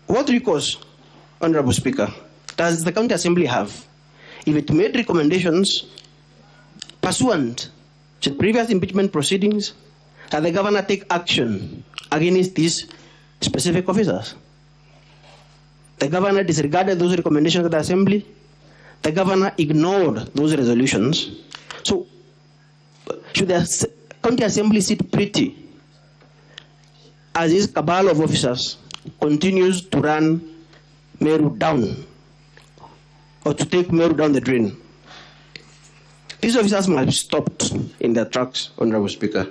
What recourse, Honorable Speaker, does the County Assembly have if it made recommendations pursuant to previous impeachment proceedings that the governor take action against these specific officers? The governor disregarded those recommendations of the Assembly. The governor ignored those resolutions. So, should the County Assembly sit pretty as this cabal of officers continues to run Meru down, or to take Meru down the drain? These officers must be stopped in their tracks, Honorable Speaker.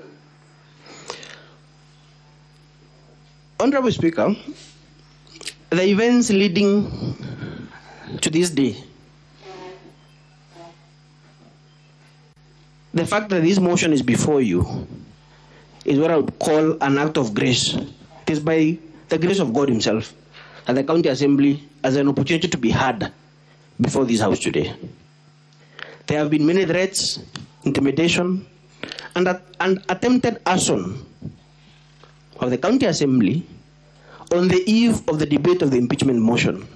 Honorable Speaker, the events leading to this day, the fact that this motion is before you is what I would call an act of grace. It is by the grace of God Himself that the County Assembly has an opportunity to be heard before this House today. There have been many threats, intimidation, and attempted arson of the County Assembly on the eve of the debate of the impeachment motion.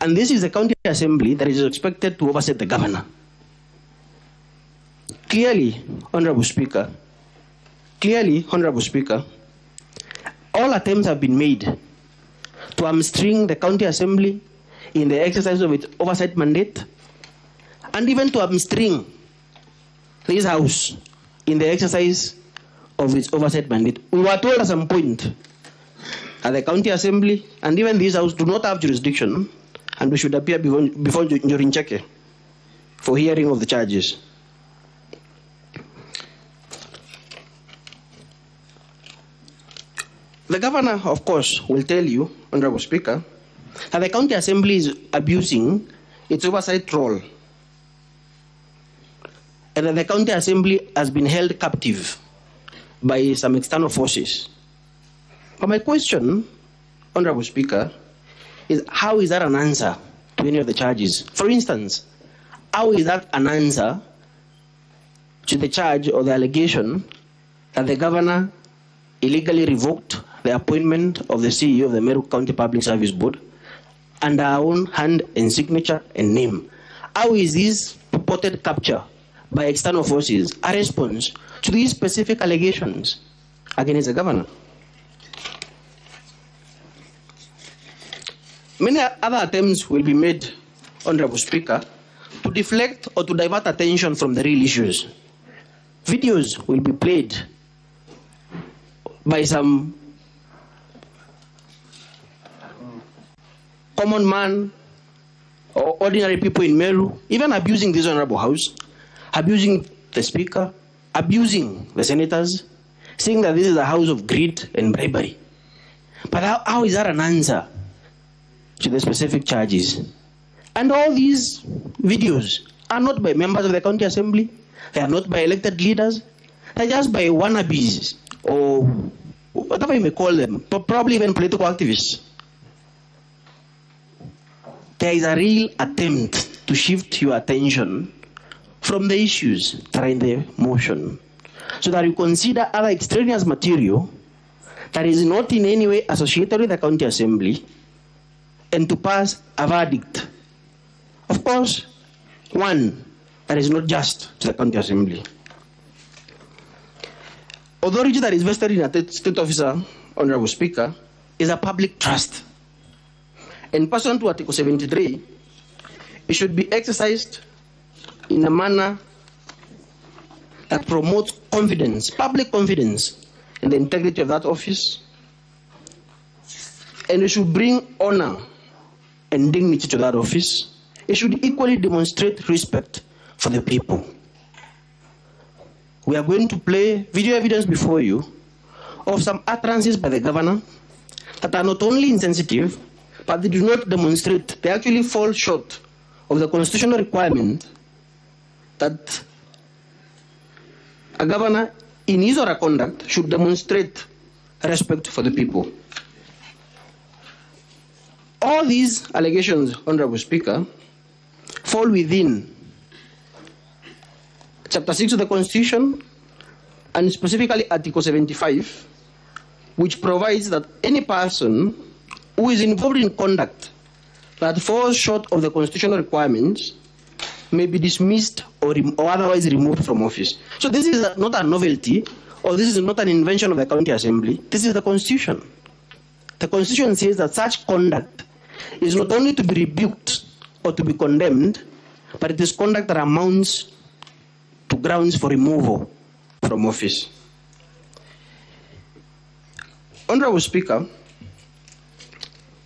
And this is the County Assembly that is expected to oversee the governor. Clearly, Honorable Speaker, all attempts have been made to hamstring the County Assembly in the exercise of its oversight mandate, and even to hamstring this House in the exercise of its oversight mandate. We were told at some point at the county assembly, and even this house do not have jurisdiction, and we should appear before Njorincheke for hearing of the charges. The governor, of course, will tell you, Honorable Speaker, that the county assembly is abusing its oversight role, and that the county assembly has been held captive by some external forces. But my question, Honorable Speaker, is how is that an answer to any of the charges? For instance, how is that an answer to the charge or the allegation that the governor illegally revoked the appointment of the CEO of the Meru County Public Service Board under our own hand and signature and name? How is this purported capture by external forces a response to these specific allegations against the governor? Many other attempts will be made, Honorable Speaker, to deflect or to divert attention from the real issues. Videos will be played by some common man or ordinary people in Meru, even abusing this Honorable House, abusing the Speaker, abusing the senators, saying that this is a house of greed and bribery. But how is that an answer to the specific charges? And all these videos are not by members of the county assembly, they are not by elected leaders, they're just by wannabes or whatever you may call them, probably even political activists. There is a real attempt to shift your attention from the issues that are in the motion, so that you consider other extraneous material that is not in any way associated with the county assembly, and to pass a verdict. Of course, one that is not just to the county assembly. Authority that is vested in a state officer, Honorable Speaker, is a public trust. And pursuant to Article 73, it should be exercised in a manner that promotes confidence, public confidence in the integrity of that office, and it should bring honor and dignity to that office. It should equally demonstrate respect for the people. We are going to play video evidence before you of some utterances by the governor that are not only insensitive, but they do not demonstrate, they actually fall short of the constitutional requirement that a governor in his or her conduct should demonstrate respect for the people. All these allegations, Honorable Speaker, fall within Chapter 6 of the Constitution, and specifically Article 75, which provides that any person who is involved in conduct that falls short of the constitutional requirements may be dismissed or otherwise removed from office. So this is not a novelty, or this is not an invention of the county assembly. This is the Constitution. The Constitution says that such conduct is not only to be rebuked or to be condemned, but it is conduct that amounts to grounds for removal from office. Honorable Speaker,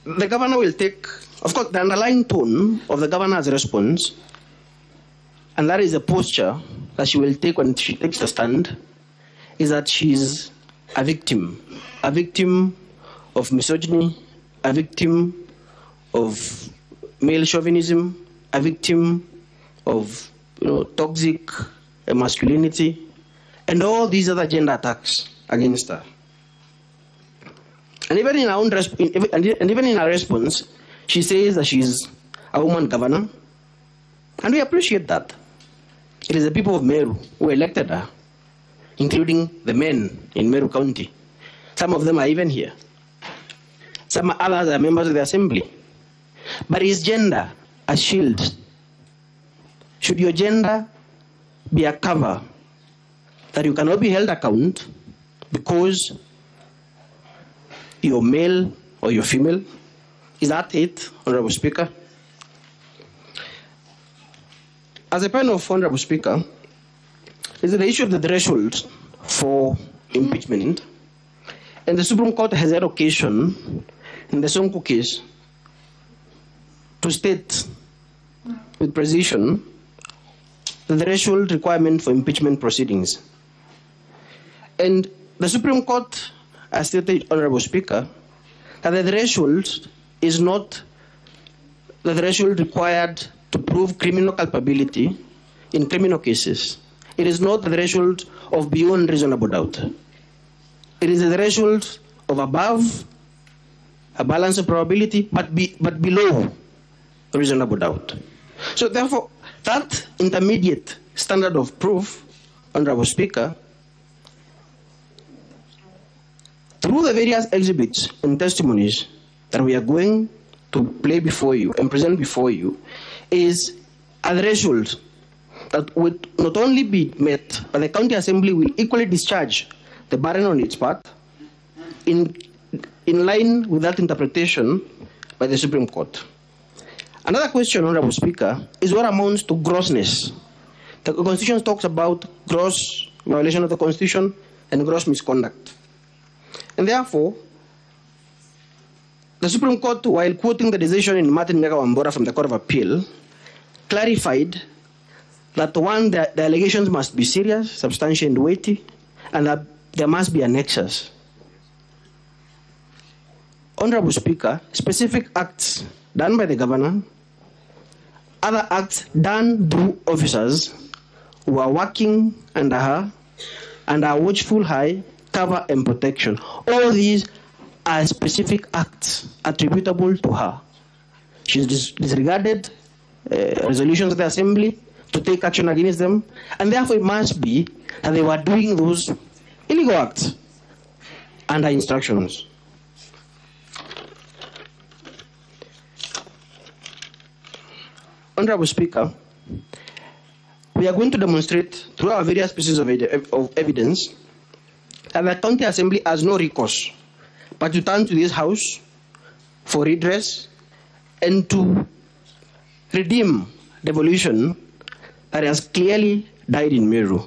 the governor will take, of course, the underlying tone of the governor's response, and that is the posture that she will take when she takes the stand, is that she is a victim of misogyny, a victim of male chauvinism, a victim of toxic masculinity, and all these other gender attacks against her. And even in her response, she says that she's a woman governor, and we appreciate that. It is the people of Meru who elected her, including the men in Meru County. Some of them are even here. Some others are members of the assembly. But is gender a shield? Should your gender be a cover that you cannot be held account because you're male or you're female? Is that it, Honorable Speaker? As a panel of Honorable Speaker, is the issue of the threshold for impeachment, And the Supreme Court has had occasion in the Sonko case to state with precision the threshold requirement for impeachment proceedings. And the Supreme Court has stated, Honorable Speaker, that the threshold is not the threshold required to prove criminal culpability in criminal cases. It is not the threshold of beyond reasonable doubt. It is the threshold of above a balance of probability, but below reasonable doubt. So therefore, that intermediate standard of proof, Honorable Speaker, through the various exhibits and testimonies that we are going to play before you and present before you, is a threshold that would not only be met, but the County Assembly will equally discharge the burden on its part in line with that interpretation by the Supreme Court. Another question, Honorable Speaker, is what amounts to grossness. The Constitution talks about gross violation of the Constitution and gross misconduct. And therefore, the Supreme Court, while quoting the decision in Martin Nyaka Wambora from the Court of Appeal, clarified that one, the allegations must be serious, substantial, and weighty, and that there must be a nexus. Honorable Speaker, specific acts done by the governor, other acts done through officers who are working under her and are watchful eye, cover, and protection. All these are specific acts attributable to her. She's disregarded resolutions of the Assembly to take action against them, and therefore it must be that they were doing those illegal acts under instructions. Honorable Speaker, we are going to demonstrate through our various pieces of evidence that the County Assembly has no recourse but to turn to this House for redress and to redeem devolution that has clearly died in Meru.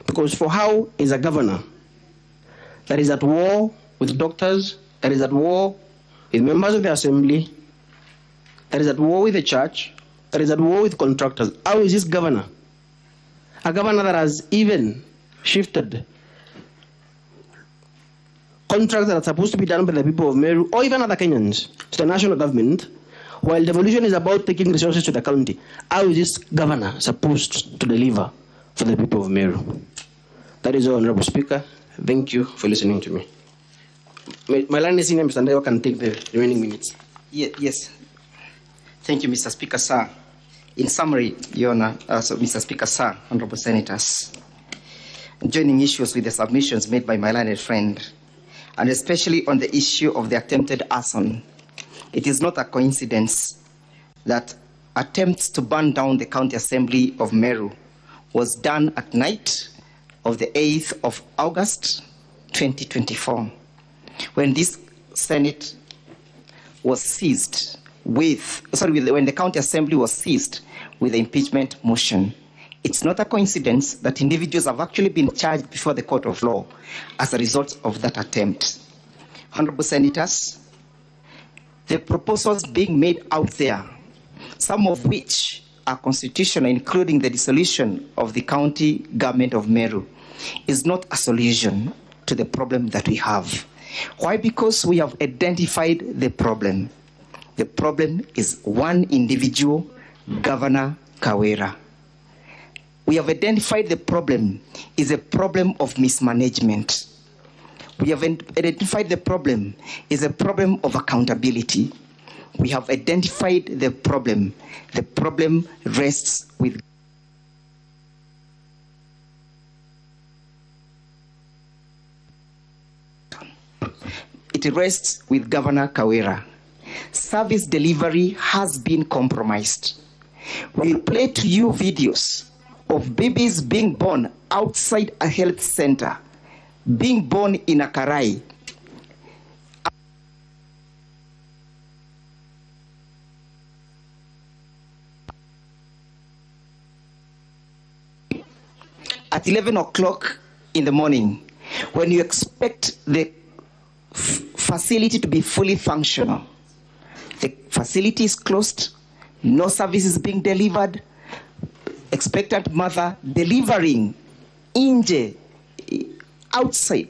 Because for how is a governor that is at war with doctors, that is at war with members of the Assembly, that is at war with the church, that is at war with contractors? How is this governor? A governor that has even shifted contracts that are supposed to be done by the people of Meru or even other Kenyans to the national government, while devolution is about taking resources to the county. How is this governor supposed to deliver for the people of Meru? That is all, Honorable Speaker. Thank you for listening to me. My line is senior, Mr. Ndewa can take the remaining minutes. Yes. Thank you, Mr. Speaker, sir. In summary, Your Honor, Mr. Speaker, sir, Honorable Senators, joining issues with the submissions made by my learned friend, and especially on the issue of the attempted arson, it is not a coincidence that attempts to burn down the County Assembly of Meru was done at night of the 8th of August 2024, when this Senate was seized when the County Assembly was seized with the impeachment motion. It's not a coincidence that individuals have actually been charged before the court of law as a result of that attempt. Honorable Senators, the proposals being made out there, some of which are constitutional, including the dissolution of the county government of Meru, is not a solution to the problem that we have. Why? Because we have identified the problem. The problem is one individual, Governor Kawira. We have identified the problem is a problem of mismanagement. We have identified the problem is a problem of accountability. We have identified the problem. The problem rests with Governor Kawira. Service delivery has been compromised. We'll play to you videos of babies being born outside a health center, being born in a karai. At 11 o'clock in the morning, when you expect the facility to be fully functional. The facility is closed, no service is being delivered, expectant mother delivering nje, outside.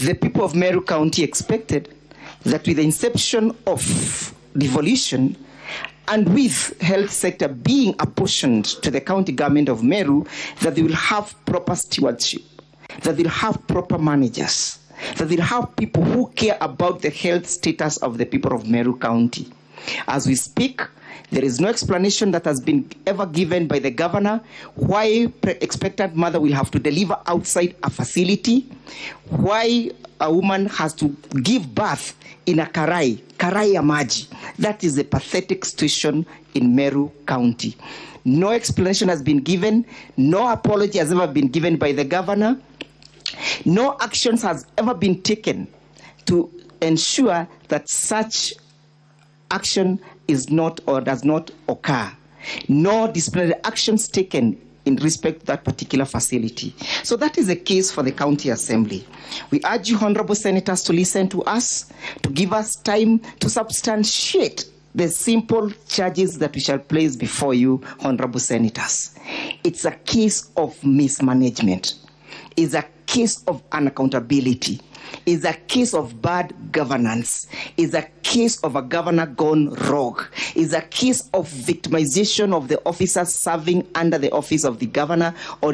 The people of Meru County expected that with the inception of devolution and with health sector being apportioned to the county government of Meru, that they will have proper stewardship, that they'll have proper managers, that they'll have people who care about the health status of the people of Meru County. As we speak, there is no explanation that has been ever given by the governor why expectant mother will have to deliver outside a facility, why a woman has to give birth in a karai ya maji. That is a pathetic situation in Meru County. No explanation has been given, no apology has ever been given by the governor, no actions has ever been taken to ensure that such action is not or does not occur. No disciplinary actions taken in respect to that particular facility. So that is the case for the County Assembly. We urge you, Honorable Senators, to listen to us, to give us time to substantiate the simple charges that we shall place before you, Honorable Senators. It's a case of mismanagement. It's a case of unaccountability. Is a case of bad governance, is a case of a governor gone rogue, is a case of victimization of the officers serving under the office of the governor or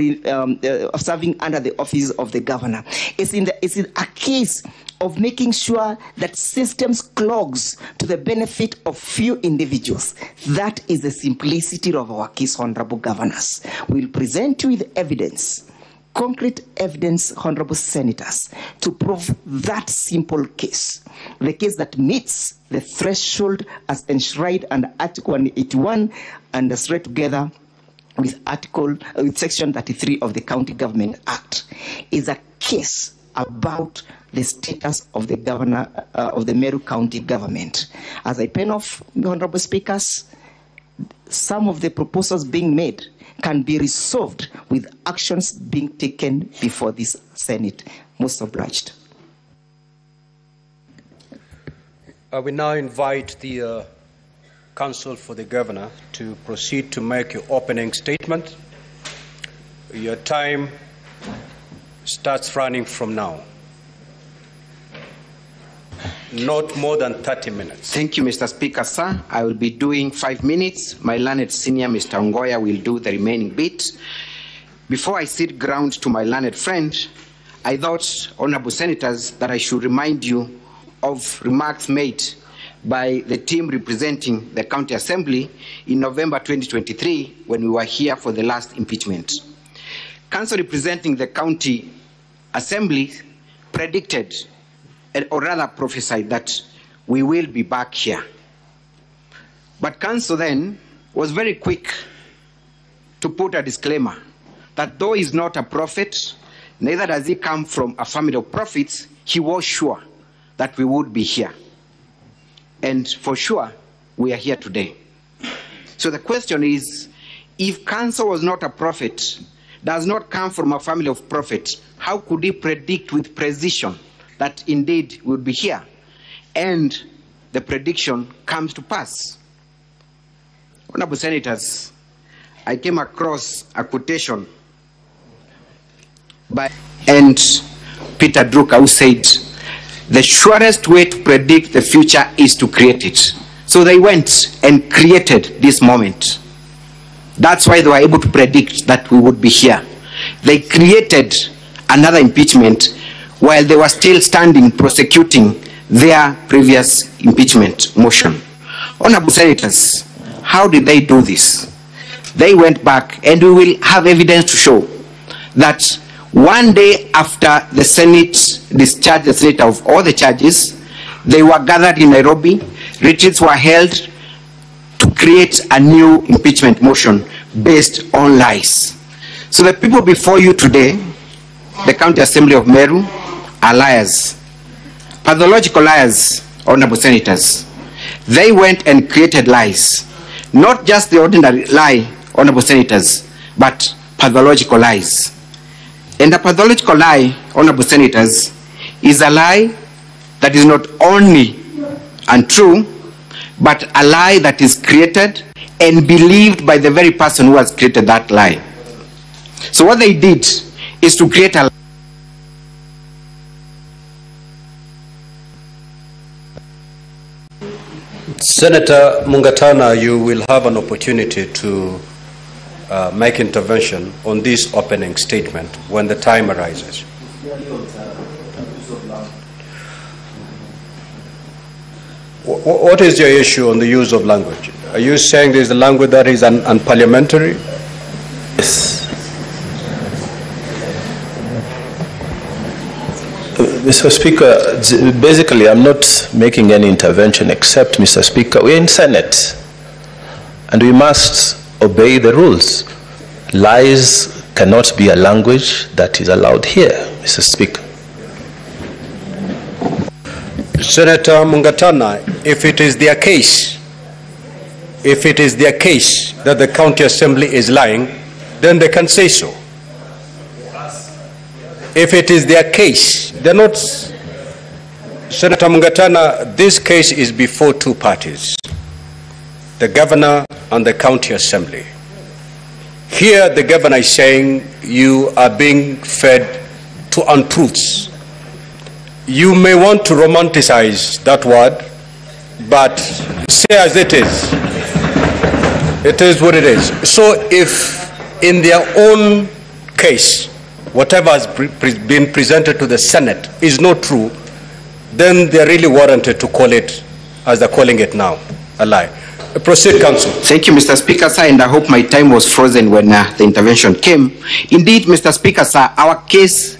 serving under the office of the governor. It's a case of making sure that systems clogs to the benefit of few individuals. That is the simplicity of our case, Honorable Governors. We'll present you with evidence, concrete evidence, Honorable Senators, to prove that simple case, the case that meets the threshold as enshrined under Article 181 and is read together with Section 33 of the County Government Act, is a case about the status of the governor of the Meru County government. As I pen off, Honorable Speakers, some of the proposals being made can be resolved with actions being taken before this Senate. Most obliged. We now invite the Counsel for the Governor to proceed to make your opening statement. Your time starts running from now. Not more than 30 minutes. Thank you, Mr. Speaker, sir. I will be doing 5 minutes. My learned senior, Mr. Ongoya, will do the remaining bit. Before I cede ground to my learned friend, I thought, Honorable Senators, that I should remind you of remarks made by the team representing the County Assembly in November 2023 when we were here for the last impeachment. Council representing the County Assembly predicted, or rather prophesied, that we will be back here. But Council then was very quick to put a disclaimer that though he's not a prophet, neither does he come from a family of prophets, he was sure that we would be here. And for sure, we are here today. So the question is, if Council was not a prophet, does not come from a family of prophets, how could he predict with precision that indeed we would be here? And the prediction comes to pass. Honorable Senators, I came across a quotation by Peter Drucker, who said, the surest way to predict the future is to create it. So they went and created this moment. That's why they were able to predict that we would be here. They created another impeachment while they were still standing prosecuting their previous impeachment motion. Honorable Senators, how did they do this? They went back, and we will have evidence to show that one day after the Senate discharged the Senate of all the charges, they were gathered in Nairobi, retreats were held to create a new impeachment motion based on lies. So the people before you today, the County Assembly of Meru, are liars. pathological liars, honorable senators. They went and created lies. Not just the ordinary lie, honorable senators, but pathological lies. And a pathological lie, honorable senators, is a lie that is not only untrue, but a lie that is created and believed by the very person who has created that lie. So what they did is to create a lie. Senator Mungatana, you will have an opportunity to make intervention on this opening statement when the time arises. What is your issue on the use of language? Are you saying there is a language that is unparliamentary? Yes. Mr. Speaker, basically I'm not making any intervention except, Mr. Speaker, we're in Senate and we must obey the rules. Lies cannot be a language that is allowed here, Mr. Speaker. Senator Mungatana, if it is their case that the county assembly is lying, then they can say so. If it is their case, they're not. Senator Mungatana, this case is before two parties, the governor and the county assembly. Here the governor is saying you are being fed to untruths. You may want to romanticize that word, but say as it is. It is what it is. So if in their own case, whatever has been presented to the Senate is not true, then they're really warranted to call it, as they're calling it now, a lie. Proceed, Counsel. Thank you, Mr. Speaker, sir, and I hope my time was frozen when the intervention came. Indeed, Mr. Speaker, sir, our case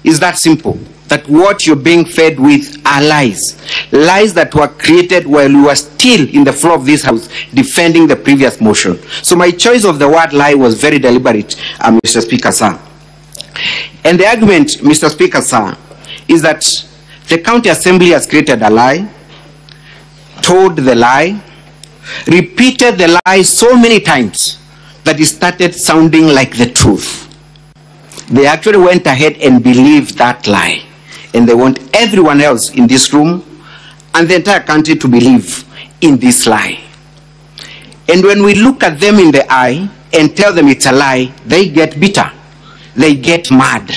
is that simple, that what you're being fed with are lies. Lies that were created while we were still in the floor of this house defending the previous motion. So my choice of the word lie was very deliberate, Mr. Speaker, sir. And the argument, Mr. Speaker, sir, is that the county assembly has created a lie, told the lie, repeated the lie so many times that it started sounding like the truth. They actually went ahead and believed that lie. And they want everyone else in this room and the entire country to believe in this lie. And when we look at them in the eye and tell them it's a lie, they get bitter. They get mad.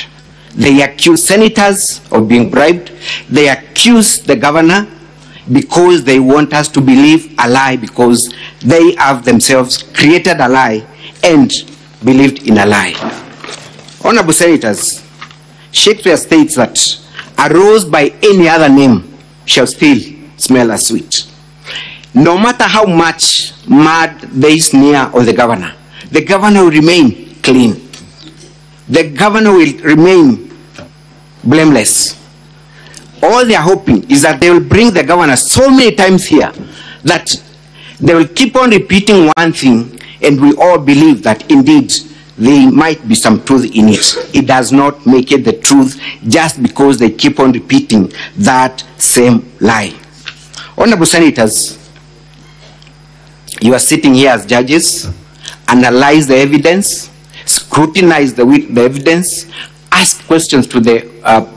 They accuse senators of being bribed. They accuse the governor because they want us to believe a lie, because they have themselves created a lie and believed in a lie. Honorable senators, Shakespeare states that a rose by any other name shall still smell as sweet. No matter how much mud they sneer on the governor will remain clean. The governor will remain blameless. All they are hoping is that they will bring the governor so many times here that they will keep on repeating one thing and we all believe that indeed there might be some truth in it. It does not make it the truth just because they keep on repeating that same lie. Honorable senators, you are sitting here as judges, analyze the evidence, scrutinize the evidence, ask questions to the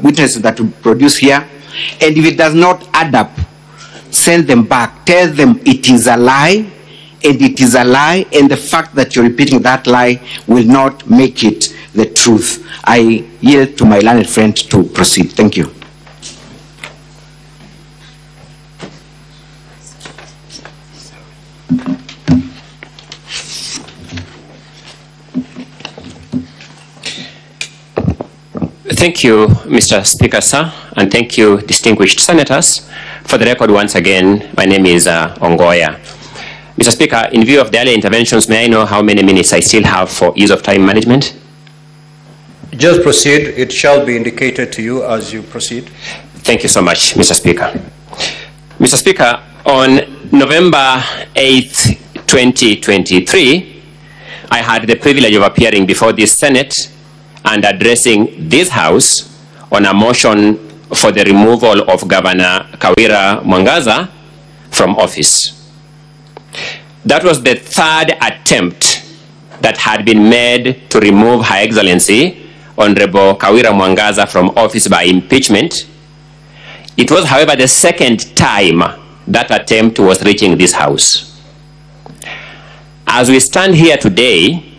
witnesses that will produce here, and if it does not add up, send them back. Tell them it is a lie, and it is a lie, and the fact that you're repeating that lie will not make it the truth. I yield to my learned friend to proceed. Thank you. Thank you, Mr. Speaker, sir, and thank you, distinguished senators. For the record, once again, my name is Ongoya. Mr. Speaker, in view of the earlier interventions, may I know how many minutes I still have for ease of time management? Just proceed. It shall be indicated to you as you proceed. Thank you so much, Mr. Speaker. Mr. Speaker, on November 8th, 2023, I had the privilege of appearing before this Senate and addressing this House on a motion for the removal of Governor Kawira Mwangaza from office. That was the third attempt that had been made to remove Her Excellency Honorable Kawira Mwangaza from office by impeachment. It was, however, the second time that attempt was reaching this House. As we stand here today,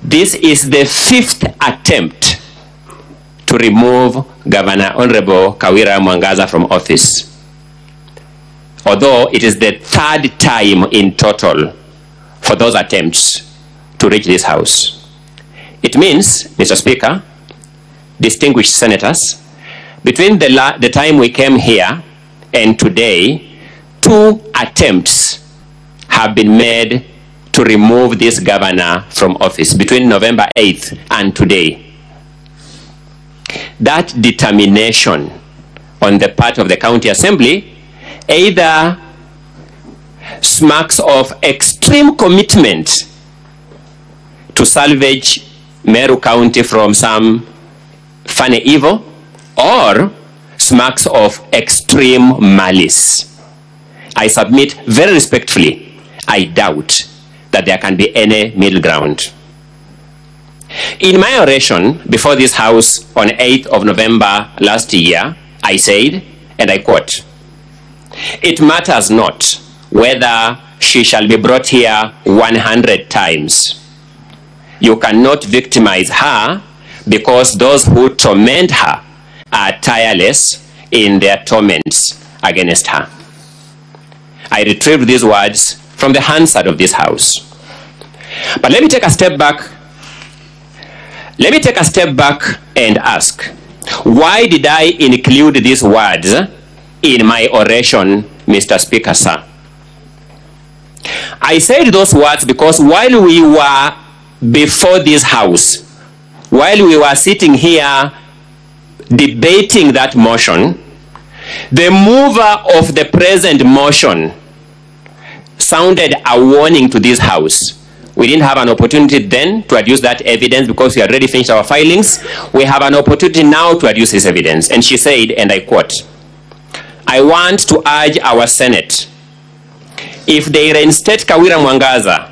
this is the fifth attempt to remove Governor Honorable Kawira Mwangaza from office, although it is the third time in total for those attempts to reach this House. It means, Mr. Speaker, distinguished senators, between the time we came here and today, 2 attempts have been made to remove this governor from office between November 8th and today. That determination on the part of the County Assembly either smacks of extreme commitment to salvage Meru County from some funny evil, or smacks of extreme malice. I submit very respectfully, I doubt that there can be any middle ground. In my oration before this House on 8th of November last year, I said, and I quote, "It matters not whether she shall be brought here 100 times. You cannot victimize her because those who torment her are tireless in their torments against her." I retrieved these words from the Hansard of this House. But let me take a step back. Let me take a step back and ask, why did I include these words in my oration, Mr. Speaker, sir? I said those words because while we were before this House, while we were sitting here debating that motion, the mover of the present motion sounded a warning to this House. We didn't have an opportunity then to adduce that evidence because we had already finished our filings. We have an opportunity now to adduce this evidence. And she said, and I quote, "I want to urge our Senate, if they reinstate Kawira Mwangaza,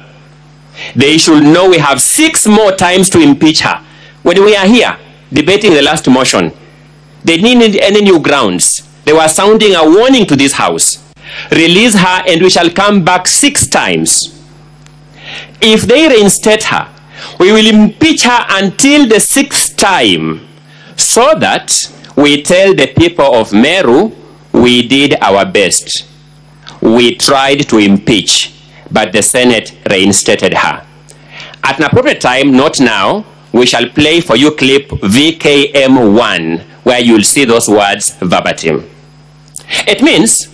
they should know we have 6 more times to impeach her." When we are here debating the last motion, they didn't need any new grounds. They were sounding a warning to this House. Release her and we shall come back 6 times. If they reinstate her, we will impeach her until the 6th time, so that we tell the people of Meru, we did our best. We tried to impeach, but the Senate reinstated her. At an appropriate time, not now, we shall play for you clip VKM1, where you'll see those words verbatim. It means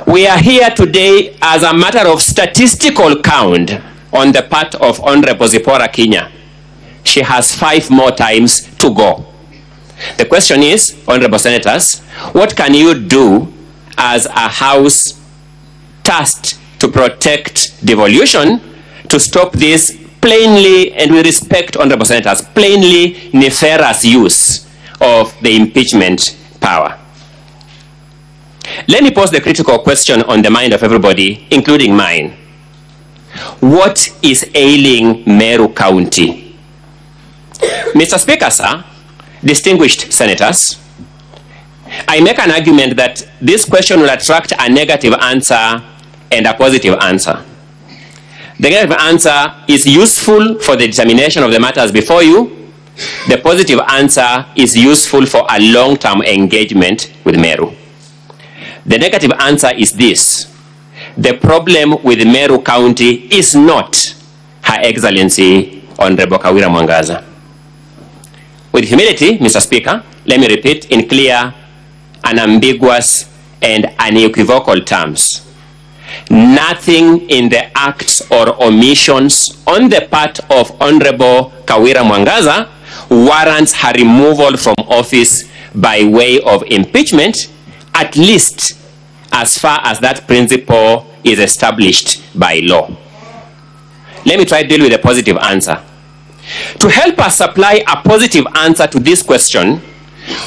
we are here today as a matter of statistical count on the part of Honorable Zipporah Kinya. She has 5 more times to go. The question is, Honorable Senators, what can you do as a House tasked to protect devolution to stop this plainly, and we respect Honorable Senators, plainly nefarious use of the impeachment power? Let me pose the critical question on the mind of everybody, including mine. What is ailing Meru County? Mr. Speaker, sir, distinguished senators, I make an argument that this question will attract a negative answer and a positive answer. The negative answer is useful for the determination of the matters before you. The positive answer is useful for a long-term engagement with Meru. The negative answer is this: the problem with Meru County is not Her Excellency Honorable Kawira Mwangaza. With humility, Mr. Speaker, let me repeat in clear, unambiguous, and unequivocal terms. Nothing in the acts or omissions on the part of Honorable Kawira Mwangaza warrants her removal from office by way of impeachment, at least as far as that principle is established by law. Let me try to deal with a positive answer. To help us supply a positive answer to this question,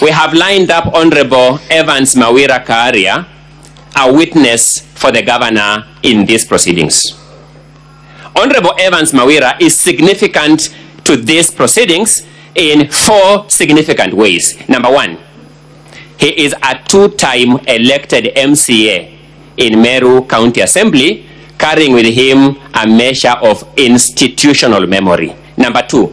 we have lined up Honorable Evans Mawira Kaaria, a witness for the governor in these proceedings. Honorable Evans Mawira is significant to these proceedings in 4 significant ways. Number 1, he is a 2-time elected MCA in Meru County Assembly, carrying with him a measure of institutional memory. Number 2,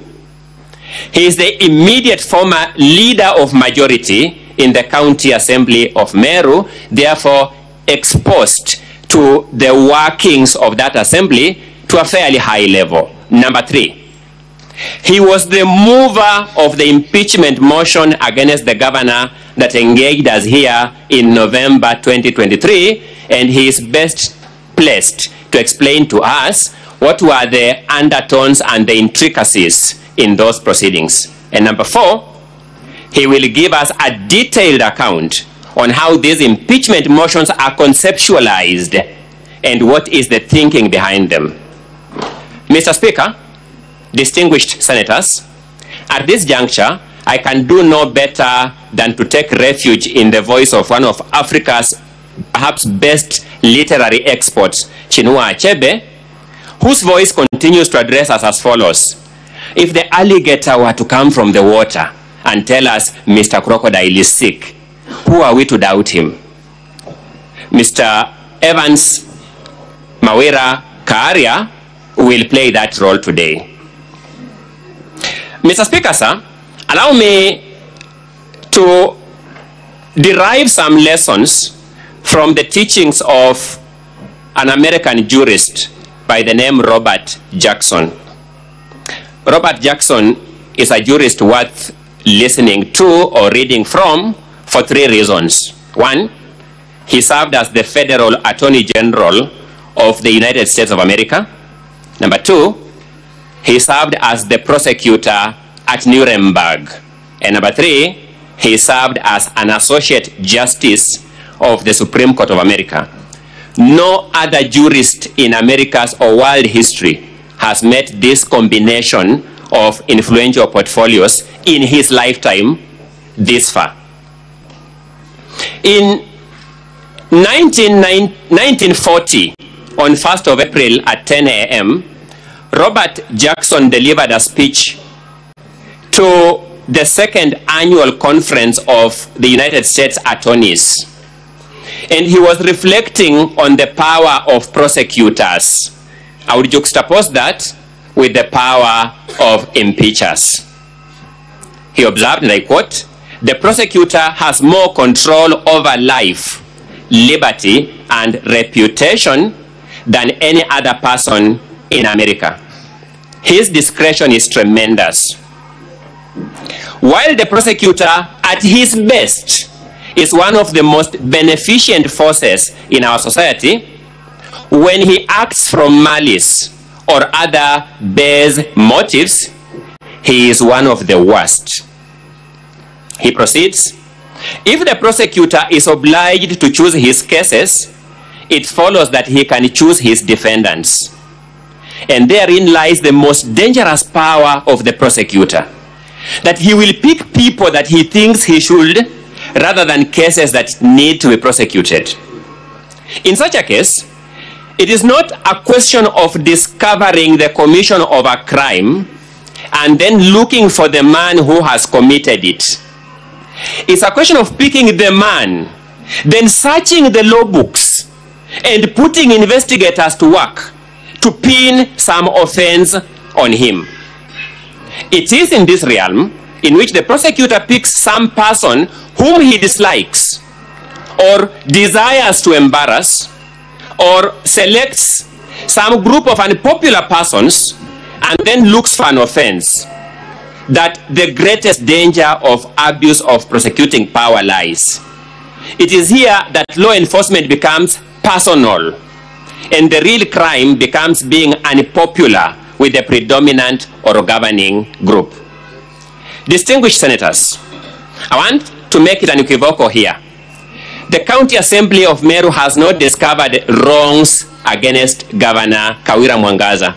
he is the immediate former leader of majority in the County Assembly of Meru, therefore exposed to the workings of that assembly to a fairly high level. Number 3, he was the mover of the impeachment motion against the governor that engaged us here in November 2023, and he is best placed to explain to us what were the undertones and the intricacies in those proceedings. And number 4, he will give us a detailed account on how these impeachment motions are conceptualized and what is the thinking behind them. Mr. Speaker, distinguished senators, at this juncture, I can do no better than to take refuge in the voice of one of Africa's perhaps best literary experts, Chinua Achebe, whose voice continues to address us as follows. If the alligator were to come from the water and tell us Mr. Crocodile is sick, who are we to doubt him? Mr. Evans Mawira Kaaria will play that role today. Mr. Speaker, sir, allow me to derive some lessons from the teachings of an American jurist by the name Robert Jackson. Robert Jackson is a jurist worth listening to or reading from for 3 reasons. 1, he served as the Federal Attorney General of the United States of America. Number 2, he served as the prosecutor at Nuremberg. And number 3, he served as an Associate Justice of the Supreme Court of America. No other jurist in America's or world history has met this combination of influential portfolios in his lifetime this far. In 1940, on 1st of April at 10 a.m., Robert Jackson delivered a speech to the 2nd annual conference of the United States Attorneys. And he was reflecting on the power of prosecutors. I would juxtapose that with the power of impeachers. He observed, and I quote, "The prosecutor has more control over life, liberty, and reputation than any other person in America. His discretion is tremendous. While the prosecutor, at his best, is one of the most beneficent forces in our society, when he acts from malice or other base motives, he is one of the worst." He proceeds, "If the prosecutor is obliged to choose his cases, it follows that he can choose his defendants. And therein lies the most dangerous power of the prosecutor, that he will pick people that he thinks he should, rather than cases that need to be prosecuted. In such a case, it is not a question of discovering the commission of a crime and then looking for the man who has committed it. It's a question of picking the man, then searching the law books and putting investigators to work to pin some offense on him. It is in this realm in which the prosecutor picks some person whom he dislikes or desires to embarrass, or selects some group of unpopular persons and then looks for an offense, that the greatest danger of abuse of prosecuting power lies. It is here that law enforcement becomes personal, and the real crime becomes being unpopular with the predominant or governing group. Distinguished senators, I want to make it unequivocal here. The County Assembly of Meru has not discovered wrongs against Governor Kawira Mwangaza.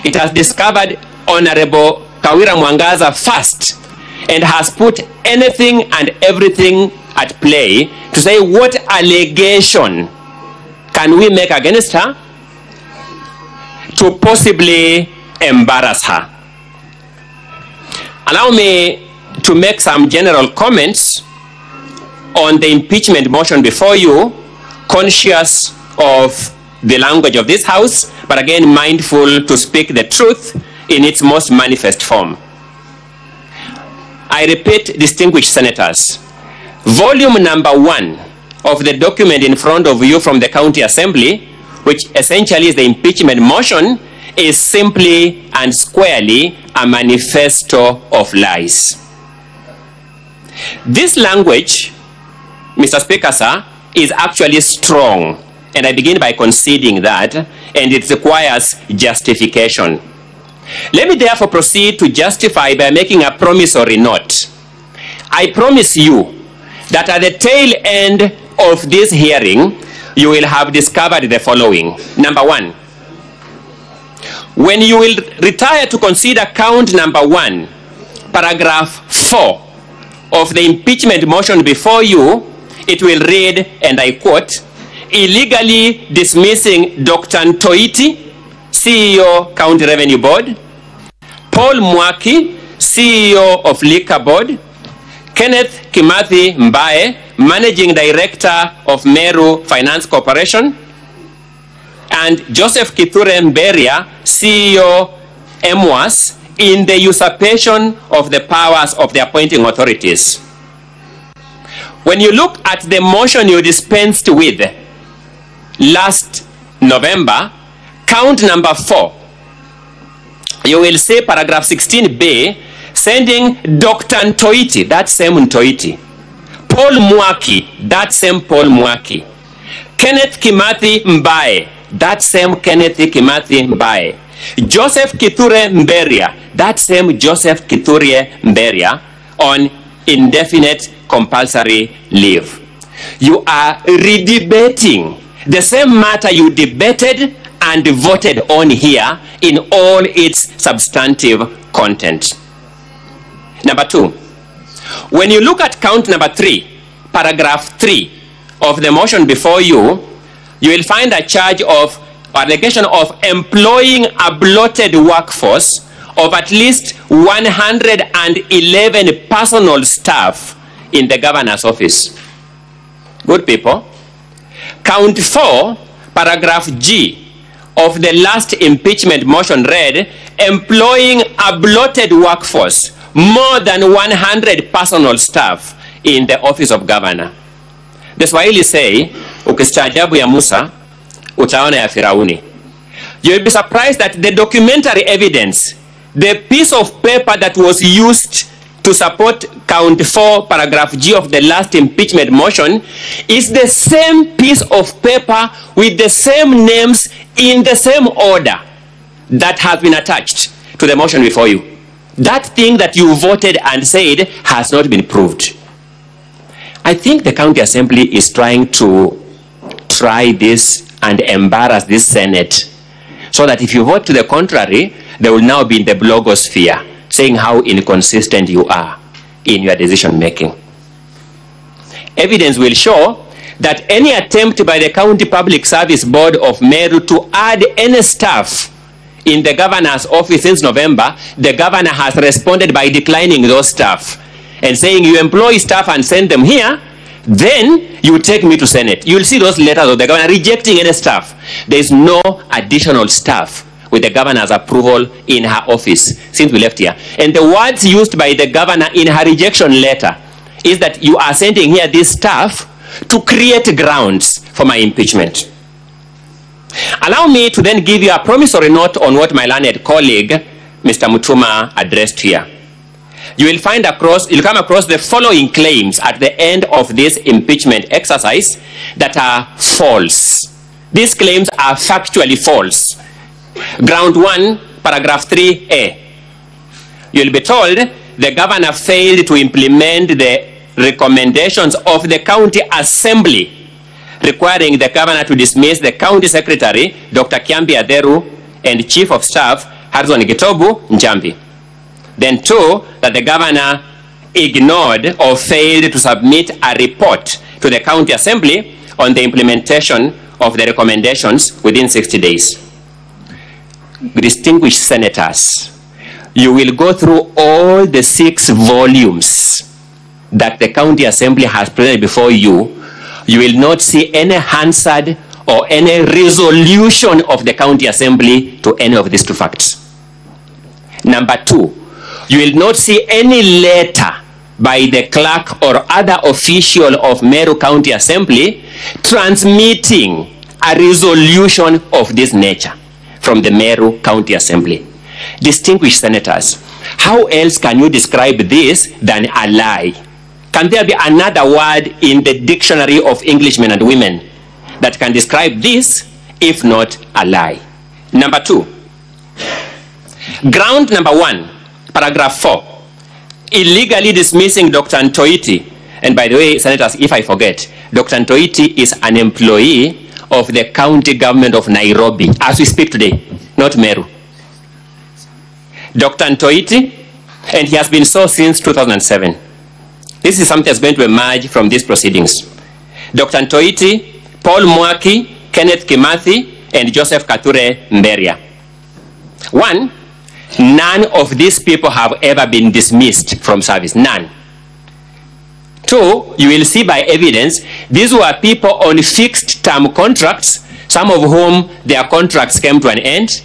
It has discovered Honorable Kawira Mwangaza first and has put anything and everything at play to say what allegation can we make against her to possibly embarrass her. Allow me to make some general comments on the impeachment motion before you, conscious of the language of this House, but again mindful to speak the truth in its most manifest form. I repeat, distinguished senators, volume number 1 of the document in front of you from the County Assembly, which essentially is the impeachment motion, is simply and squarely a manifesto of lies. This language, Mr. Speaker, sir, is actually strong, and I begin by conceding that, and it requires justification. Let me therefore proceed to justify by making a promissory note. I promise you that at the tail end of this hearing, you will have discovered the following. Number 1, when you will retire to consider count number 1, paragraph 4 of the impeachment motion before you, it will read, and I quote, illegally dismissing Dr. Ntoiti, CEO, County Revenue Board, Paul Mwaki, CEO of Liquor Board, Kenneth Kimathi Mbae, Managing Director of Meru Finance Corporation, and Joseph Kithure Mberia, CEO, MWAS, in the usurpation of the powers of the appointing authorities. When you look at the motion you dispensed with last November, count number 4, you will see paragraph 16b, sending Dr. Ntoiti, that same Ntoiti, Paul Mwaki, that same Paul Mwaki, Kenneth Kimathi Mbae, that same Kenneth Kimathi Mbae, Joseph Kithure Mberia, that same Joseph Kithure Mberia, on indefinite compulsory leave. You are redebating the same matter you debated and voted on here in all its substantive content. Number 2, when you look at count number 3, paragraph 3 of the motion before you, you will find a charge of allegation of employing a bloated workforce of at least 111 personal staff in the governor's office. Good people. Count 4, paragraph G of the last impeachment motion read, employing a bloated workforce, more than 100 personal staff in the office of governor. The Swahili say, ukistaajabu ya Musa, utaona ya Firauni. You'll be surprised that the documentary evidence, the piece of paper that was used to support count 4, paragraph G of the last impeachment motion, is the same piece of paper with the same names in the same order that has been attached to the motion before you. That thing that you voted and said has not been proved. I think the County Assembly is trying to try this and embarrass this Senate, so that if you vote to the contrary, they will now be in the blogosphere, saying how inconsistent you are in your decision making. Evidence will show that any attempt by the County Public Service Board of Meru to add any staff in the governor's office since November, the governor has responded by declining those staff and saying, you employ staff and send them here, then you take me to Senate. You'll see those letters of the governor rejecting any staff. There is no additional staff with the governor's approval in her office since we left here. And the words used by the governor in her rejection letter is that you are sending here this staff to create grounds for my impeachment. Allow me to then give you a promissory note on what my learned colleague, Mr. Mutuma, addressed here. You will come across the following claims at the end of this impeachment exercise that are false. These claims are factually false. Ground 1, paragraph 3A. You'll be told the governor failed to implement the recommendations of the County Assembly requiring the governor to dismiss the County Secretary, Dr. Kiambi Aderu, and Chief of Staff, Harrison Gitobu Njambi. Then 2, that the governor ignored or failed to submit a report to the County Assembly on the implementation of the recommendations within 60 days. Distinguished senators, you will go through all the 6 volumes that the County Assembly has presented before you. You will not see any Hansard or any resolution of the County Assembly to any of these 2 facts. Number 2, you will not see any letter by the clerk or other official of Meru County Assembly transmitting a resolution of this nature from the Meru County Assembly. Distinguished senators, how else can you describe this than a lie? Can there be another word in the dictionary of Englishmen and women that can describe this, if not a lie? Number 2, ground number 1, paragraph 4, illegally dismissing Dr. Ntoiti. And by the way, senators, if I forget, Dr. Ntoiti is an employee of the county government of Nairobi, as we speak today, not Meru. Dr. Ntoiti, and he has been so since 2007. This is something that's going to emerge from these proceedings. Dr. Ntoiti, Paul Mwaki, Kenneth Kimathi, and Joseph Kature Mberia. 1, none of these people have ever been dismissed from service. None. 2, you will see by evidence, these were people on fixed term contracts, some of whom their contracts came to an end.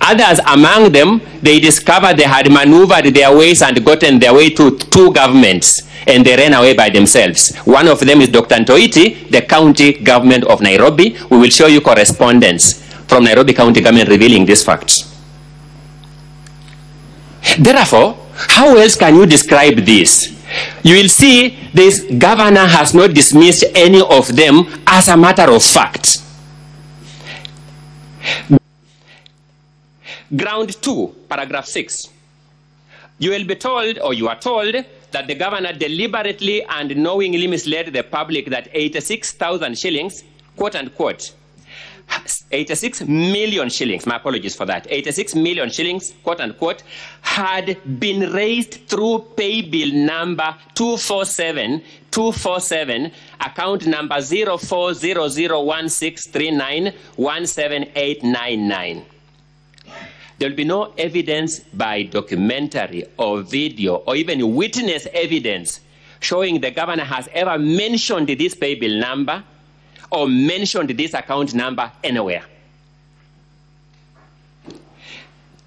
Others among them, they discovered they had maneuvered their ways and gotten their way to 2 governments, and they ran away by themselves. One of them is Dr. Ntoiti, the county government of Nairobi. We will show you correspondence from Nairobi County government revealing these facts. Therefore, how else can you describe this? You will see this governor has not dismissed any of them as a matter of fact. Ground 2, paragraph 6. You will be told, or you are told, that the governor deliberately and knowingly misled the public that 86,000 shillings, quote unquote, 86 million shillings, my apologies for that, 86 million shillings, quote unquote, had been raised through pay bill number 247, account number 04001639178999. There will be no evidence by documentary or video or even witness evidence showing the governor has ever mentioned this pay bill number or mentioned this account number anywhere.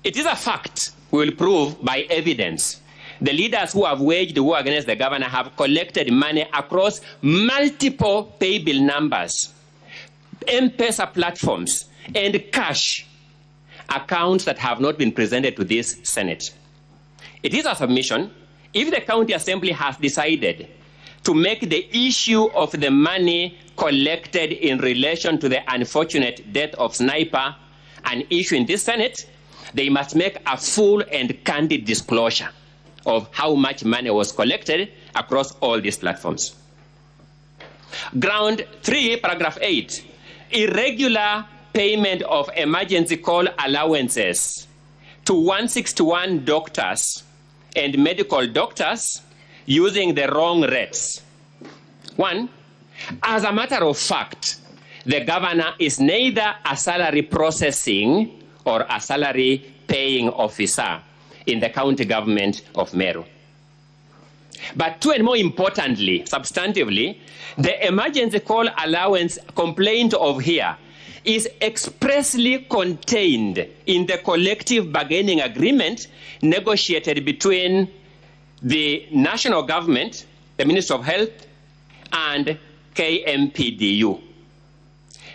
It is a fact we will prove by evidence. The leaders who have waged war against the governor have collected money across multiple pay bill numbers, M-Pesa platforms, and cash accounts that have not been presented to this Senate. It is a submission. If the County Assembly has decided to make the issue of the money collected in relation to the unfortunate death of Sniper an issue in this Senate, they must make a full and candid disclosure of how much money was collected across all these platforms. Ground 3, paragraph 8, irregular payment of emergency call allowances to 161 doctors and medical doctors using the wrong rates. 1, as a matter of fact, the governor is neither a salary processing or a salary paying officer in the county government of Meru. But 2, and more importantly, substantively, the emergency call allowance complaint of here is expressly contained in the collective bargaining agreement negotiated between the national government, the Ministry of Health, and KMPDU.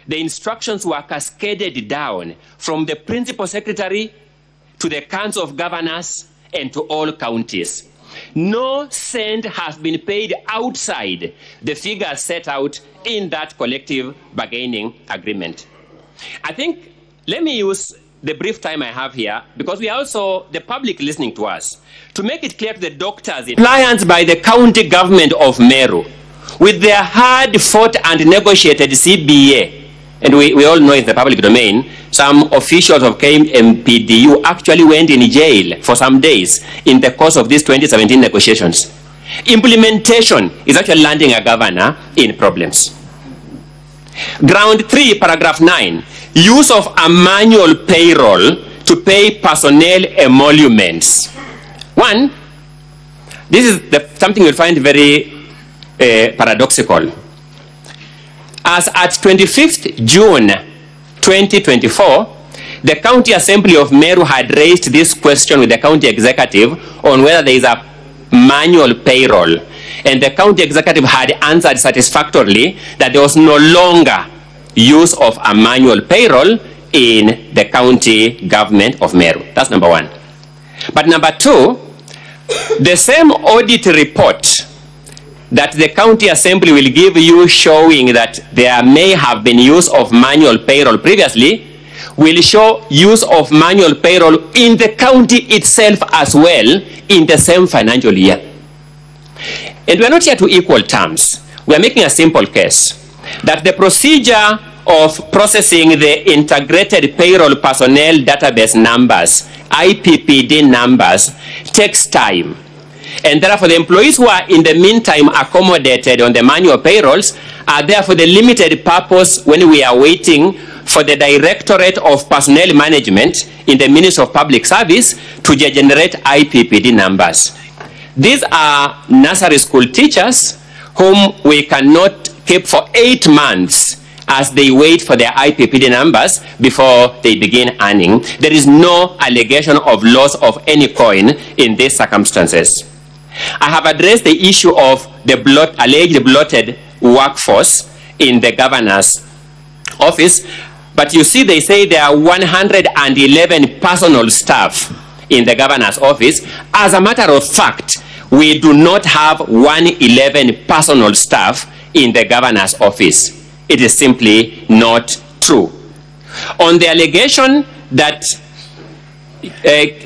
The instructions were cascaded down from the Principal Secretary to the Council of Governors and to all counties. No cent has been paid outside the figures set out in that collective bargaining agreement. I think, let me use the brief time I have here, because we are also the public listening to us, to make it clear to the doctors, compliance by the county government of Meru with their hard-fought and negotiated CBA and we all know in the public domain, some officials of KMPDU actually went in jail for some days in the course of these 2017 negotiations. Implementation is actually landing a governor in problems. Ground 3, paragraph 9, use of a manual payroll to pay personnel emoluments. One, this is something you'll find very paradoxical. As at 25th June 2024, the County Assembly of Meru had raised this question with the County Executive on whether there is a manual payroll. And the County Executive had answered satisfactorily that there was no longer use of a manual payroll in the county government of Meru. That's number one. But number two, the same audit report that the County Assembly will give you showing that there may have been use of manual payroll previously will show use of manual payroll in the county itself as well in the same financial year. And we are not here to equal terms. We are making a simple case that the procedure of processing the integrated payroll personnel database numbers, IPPD numbers, takes time. And therefore, the employees who are in the meantime accommodated on the manual payrolls are there for the limited purpose when we are waiting for the Directorate of Personnel Management in the Ministry of Public Service to generate IPPD numbers. These are nursery school teachers whom we cannot keep for 8 months as they wait for their IPPD numbers before they begin earning. There is no allegation of loss of any coin in these circumstances. I have addressed the issue of the alleged bloated workforce in the governor's office, but you see they say there are 111 personal staff in the governor's office. As a matter of fact, we do not have 111 personal staff in the governor's office. It is simply not true. On the allegation that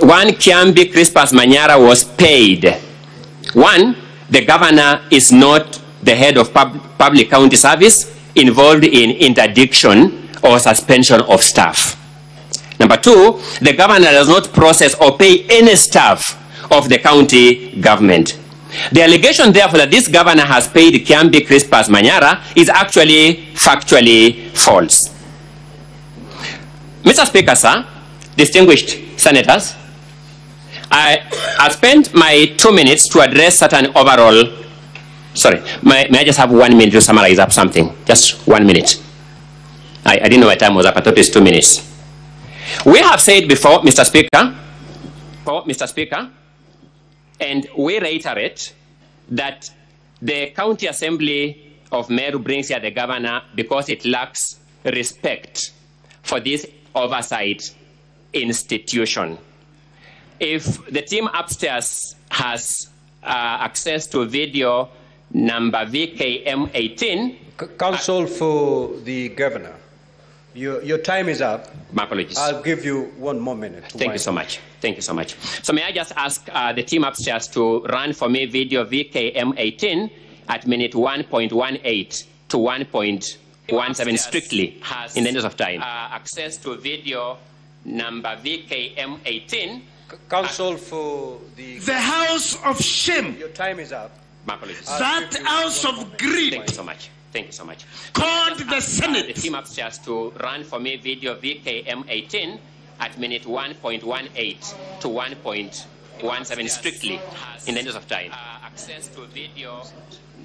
one Kiambi Crispus Manyara was paid, one, the governor is not the head of public county service involved in interdiction or suspension of staff. Number two, the governor does not process or pay any staff of the county government. The allegation, therefore, that this governor has paid Kiambi Crispus Manyara is actually factually false. Mr. Speaker, sir, distinguished senators, I spent my 2 minutes to address certain overall, sorry, may I just have 1 minute to summarize up something? Just 1 minute. I didn't know my time was up. I thought it's 2 minutes. We have said before, Mr. Speaker, and we reiterate that the County Assembly of Meru brings here the governor because it lacks respect for this oversight institution. If the team upstairs has access to video number VKM18. Counsel for the governor, your time is up. My apologies. I'll give you 1 more minute. Thank you so much. Thank you so much. So may I just ask the team upstairs to run for me video VKM18 at minute 1.18 to 1.17 strictly in the interest of time. Access to video number VKM18. Counsel for the house of shame. Your time is up. My apologies. That house of greed. Thank you so much. Thank you so much. Called the Senate. The team upstairs to run for me video VKM18 at minute 1.18 to 1.17 strictly in the interest of time. Access to video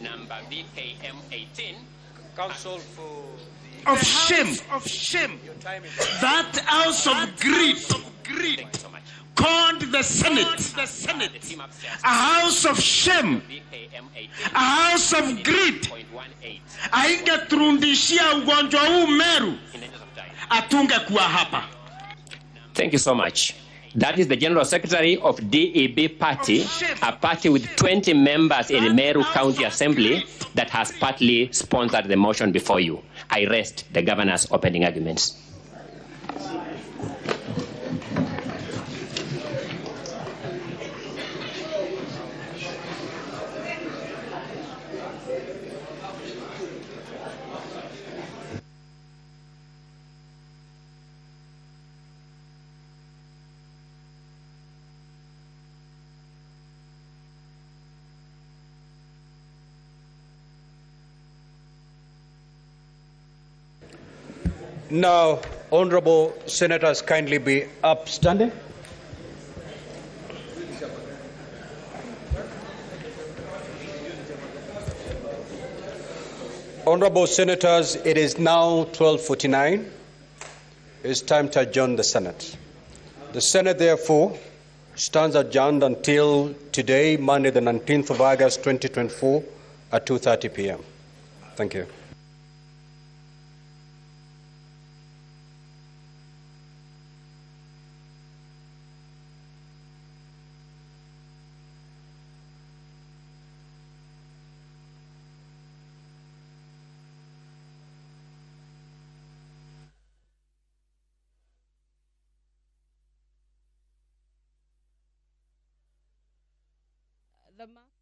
number VKM18. Counsel for the of shame. Of shame. Your time is up. That house of greed. Thank you so much. Called the Senate. A house of shame. A house of greed. Aingeturudishia ugonjwa huu Meru, atungekuwa hapa. Thank you so much. That is the General Secretary of DEB Party, a party with 20 members in the Meru County Assembly that has partly sponsored the motion before you. I rest the governor's opening arguments. Now, honorable senators, kindly be upstanding. Honorable senators, it is now 12:49. It's time to adjourn the Senate. The Senate, therefore, stands adjourned until today, Monday, the 19th of August, 2024, at 2:30 p.m. Thank you. The mark